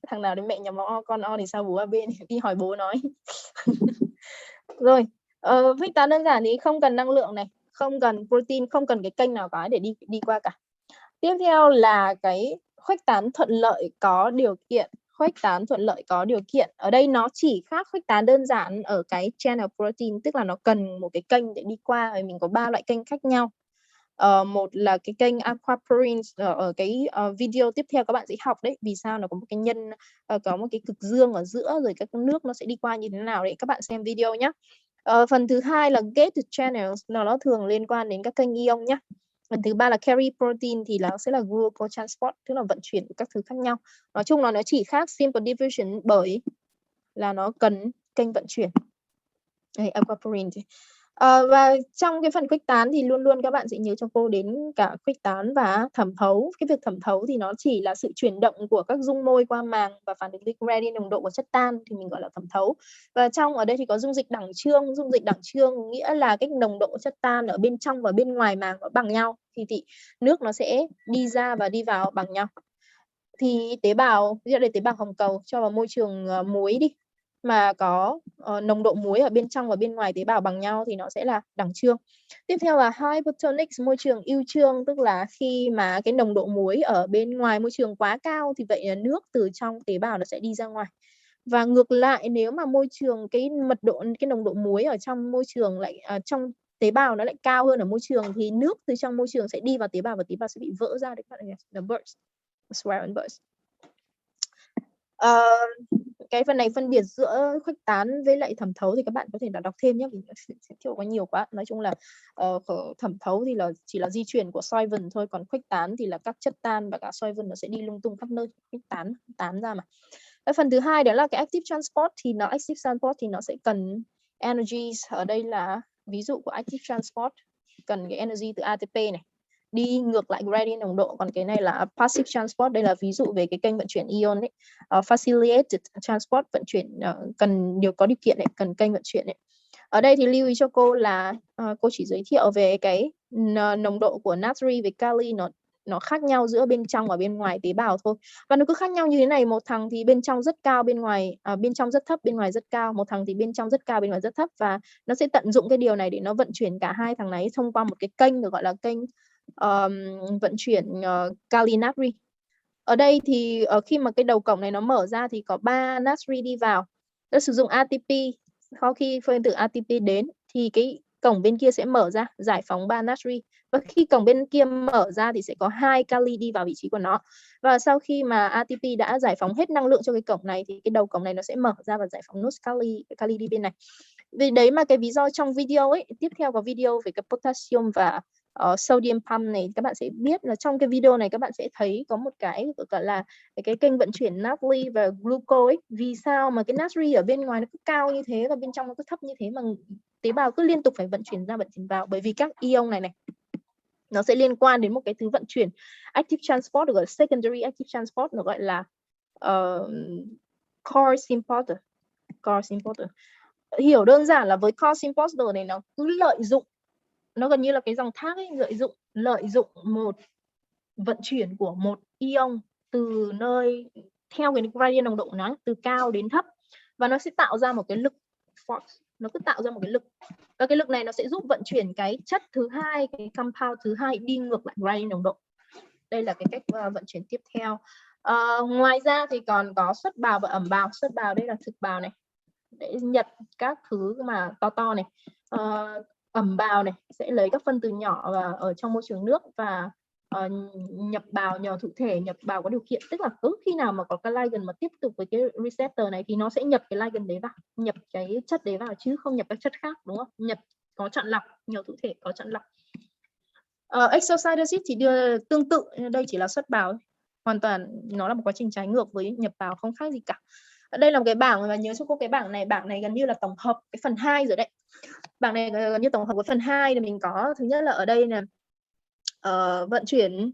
thằng nào đến mẹ nhóm máu O, con O thì sao bố AB đi hỏi bố nói. Rồi, khuếch tán đơn giản thì không cần năng lượng này, không cần protein, không cần cái kênh nào cả để đi qua cả. Tiếp theo là cái khuếch tán thuận lợi có điều kiện. Khuếch tán thuận lợi có điều kiện ở đây nó chỉ khác khuếch tán đơn giản ở cái channel protein, tức là nó cần một cái kênh để đi qua. Và mình có 3 loại kênh khác nhau. Một là cái kênh aquaporins, ở cái video tiếp theo các bạn sẽ học đấy, vì sao nó có một cái nhân, có một cái cực dương ở giữa, rồi các nước nó sẽ đi qua như thế nào đấy, các bạn xem video nhé. Phần thứ hai là gated channels, nó thường liên quan đến các kênh ion nhé. Phần thứ ba là carry protein thì nó sẽ là glucose transport, tức là vận chuyển các thứ khác nhau. Nói chung là nó chỉ khác simple diffusion bởi là nó cần kênh vận chuyển. Đây, aquaporin. Và trong cái phần khuếch tán thì luôn luôn các bạn sẽ nhớ cho cô đến cả khuếch tán và thẩm thấu. Cái việc thẩm thấu thì nó chỉ là sự chuyển động của các dung môi qua màng và phản ứng gradient nồng độ của chất tan thì mình gọi là thẩm thấu. Và trong ở đây thì có dung dịch đẳng trương. Dung dịch đẳng trương nghĩa là cái nồng độ chất tan ở bên trong và bên ngoài màng nó bằng nhau, thì nước nó sẽ đi ra và đi vào bằng nhau. Thì tế bào, ví dụ đây tế bào hồng cầu cho vào môi trường muối đi, mà có nồng độ muối ở bên trong và bên ngoài tế bào bằng nhau thì nó sẽ là đẳng trương. Tiếp theo là hypertonic, môi trường ưu trương, tức là khi mà cái nồng độ muối ở bên ngoài môi trường quá cao thì vậy là nước từ trong tế bào nó sẽ đi ra ngoài. Và ngược lại, nếu mà môi trường cái nồng độ muối ở trong môi trường lại trong tế bào nó lại cao hơn ở môi trường thì nước từ trong môi trường sẽ đi vào tế bào và tế bào sẽ bị vỡ ra đấy các bạn, the burst, swell and burst. Cái phần này phân biệt giữa khuếch tán với lại thẩm thấu thì các bạn có thể đọc thêm nhé, vì sẽ thiệu có nhiều quá. Nói chung là thẩm thấu thì là chỉ là di chuyển của solvent thôi, còn khuếch tán thì là các chất tan và cả solvent nó sẽ đi lung tung khắp nơi, khuếch tán ra mà. Cái phần thứ hai đó là cái active transport thì nó sẽ cần energy. Ở đây là ví dụ của active transport cần cái energy từ ATP này đi ngược lại gradient nồng độ. Còn cái này là passive transport, đây là ví dụ về cái kênh vận chuyển ion ấy. Facilitated transport, vận chuyển cần có điều kiện này, cần kênh vận chuyển này. Ở đây thì lưu ý cho cô là cô chỉ giới thiệu về cái nồng độ của natri với kali nó khác nhau giữa bên trong và bên ngoài tế bào thôi, và nó cứ khác nhau như thế này. Một thằng thì bên trong rất cao, bên trong rất thấp, bên ngoài rất cao. Một thằng thì bên trong rất cao, bên ngoài rất thấp, và nó sẽ tận dụng cái điều này để nó vận chuyển cả hai thằng này thông qua một cái kênh được gọi là kênh vận chuyển kali natri. Ở đây thì khi mà cái đầu cổng này nó mở ra thì có 3 natri đi vào. Nó sử dụng ATP. Sau khi phân tử ATP đến thì cái cổng bên kia sẽ mở ra, giải phóng 3 natri. Và khi cổng bên kia mở ra thì sẽ có 2 kali đi vào vị trí của nó. Và sau khi mà ATP đã giải phóng hết năng lượng cho cái cổng này thì cái đầu cổng này nó sẽ mở ra và giải phóng nốt kali đi bên này. Vì đấy mà cái lý do trong video ấy, tiếp theo có video về cái potassium và sodium pump này, các bạn sẽ biết là trong cái video này các bạn sẽ thấy có một cái gọi là cái kênh vận chuyển natri và glucose ấy. Vì sao mà cái natri ở bên ngoài nó cứ cao như thế và bên trong nó cứ thấp như thế mà tế bào cứ liên tục phải vận chuyển ra vận chuyển vào? Bởi vì các ion này nó sẽ liên quan đến một cái thứ vận chuyển active transport, được gọi là secondary active transport, nó gọi là coarse importer. Hiểu đơn giản là với coarse importer này nó cứ lợi dụng, nó gần như là cái dòng thác ấy, lợi dụng một vận chuyển của một ion từ nơi theo cái gradient nồng độ nó từ cao đến thấp, và nó sẽ tạo ra một cái lực force, nó cứ tạo ra một cái lực, và cái lực này nó sẽ giúp vận chuyển cái chất thứ hai, cái compound thứ hai đi ngược lại gradient nồng độ. Đây là cái cách vận chuyển tiếp theo. Ngoài ra thì còn có xuất bào và ẩm bào. Xuất bào đây là thực bào này để nhặt các thứ mà to này. Ẩm bào này sẽ lấy các phân tử nhỏ và ở trong môi trường nước và nhập bào nhờ thụ thể, nhập bào có điều kiện, tức là cứ khi nào mà có cái ligand mà tiếp tục với cái receptor này thì nó sẽ nhập cái ligand đấy vào, nhập cái chất đấy vào chứ không nhập các chất khác, đúng không? Nhập có chọn lọc, nhờ thụ thể có chọn lọc. Exocytosis thì tương tự, đây chỉ là xuất bào, hoàn toàn nó là một quá trình trái ngược với nhập bào, không khác gì cả. Ở đây là một cái bảng mà nhớ cho cô, cái bảng này gần như là tổng hợp cái phần 2 rồi đấy. Bảng này gần như tổng hợp của phần 2 thì mình có thứ nhất là ở đây là vận chuyển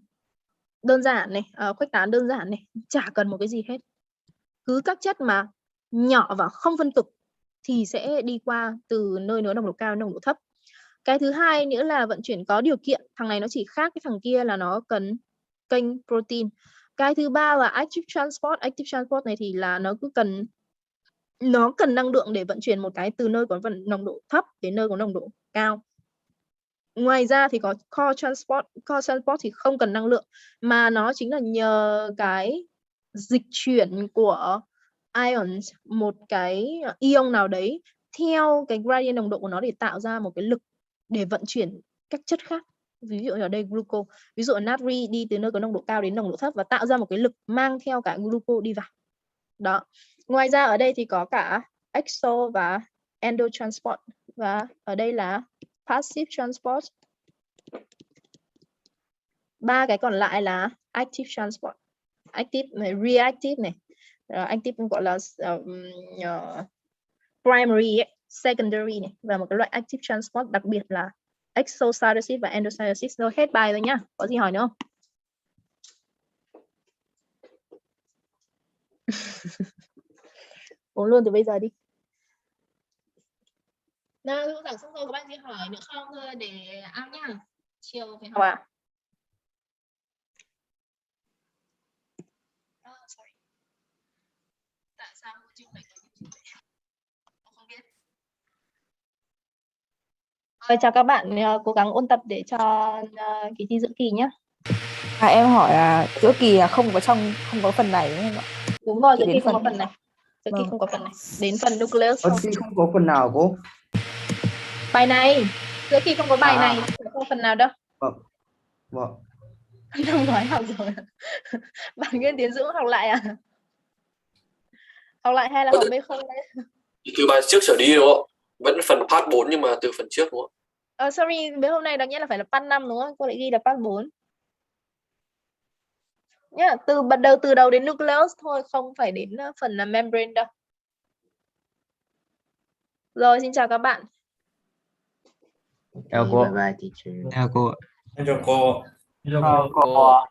đơn giản này, khuếch tán đơn giản này, chả cần một cái gì hết. Cứ các chất mà nhỏ và không phân cực thì sẽ đi qua từ nơi nó nồng độ cao đến nồng độ thấp. Cái thứ hai nữa là vận chuyển có điều kiện, thằng này nó chỉ khác cái thằng kia là nó cần kênh protein. Cái thứ ba là active transport này thì là nó cần năng lượng để vận chuyển một cái từ nơi có nồng độ thấp đến nơi có nồng độ cao. Ngoài ra thì có core transport thì không cần năng lượng, mà nó chính là nhờ cái dịch chuyển của ions, một cái ion nào đấy theo cái gradient nồng độ của nó để tạo ra một cái lực để vận chuyển các chất khác. Ví dụ ở đây glucose, ví dụ natri đi từ nơi có nồng độ cao đến nồng độ thấp và tạo ra một cái lực mang theo cả glucose đi vào. Đó. Ngoài ra ở đây thì có cả exo và endo transport, và ở đây là passive transport. 3 cái còn lại là active transport. Active này, reactive này, active cũng gọi là primary ấy, secondary này, và một cái loại active transport đặc biệt là exocytosis và endocytosis. Rồi, hết bài rồi nhá. Có gì hỏi nữa không? Uống luôn từ bây giờ đi. Nào, giảng xong rồi, có bạn gì hỏi nữa không để ao nhá. Chiều phải học à? Sorry. Tại sao YouTube lại có như vậy? Không biết. Rồi, chào các bạn, cố gắng ôn tập để cho kỳ thi giữa kỳ nhé. Em hỏi là giữa kỳ là không có phần này đúng không ạ? Đúng rồi, giữa Chỉ kỳ đến không có phần- phần này. Giữa kỳ Vâng. không có phần này. Đến phần nucleus không. Thi không có phần nào cô? Bài này, giữa kỳ không có bài À. này, không có phần nào đâu. Vâng. Năm ngoái học rồi. Bạn Nguyên Tiến Dũng học lại à? Học lại hay là học bên không đấy? Từ bài trước trở đi đúng không? Vẫn phần part 4 nhưng mà từ phần trước đúng không? Sorry, mấy hôm nay đáng nhẽ là phải là part 5 đúng không? Cô lại ghi là part 4. nhá, từ đầu đến nucleus thôi, không phải đến phần là membrane đâu. Rồi, xin chào các bạn. Chào Okay, cô. bye bye teacher. Chào cô ạ. Chào cô. Chào cô.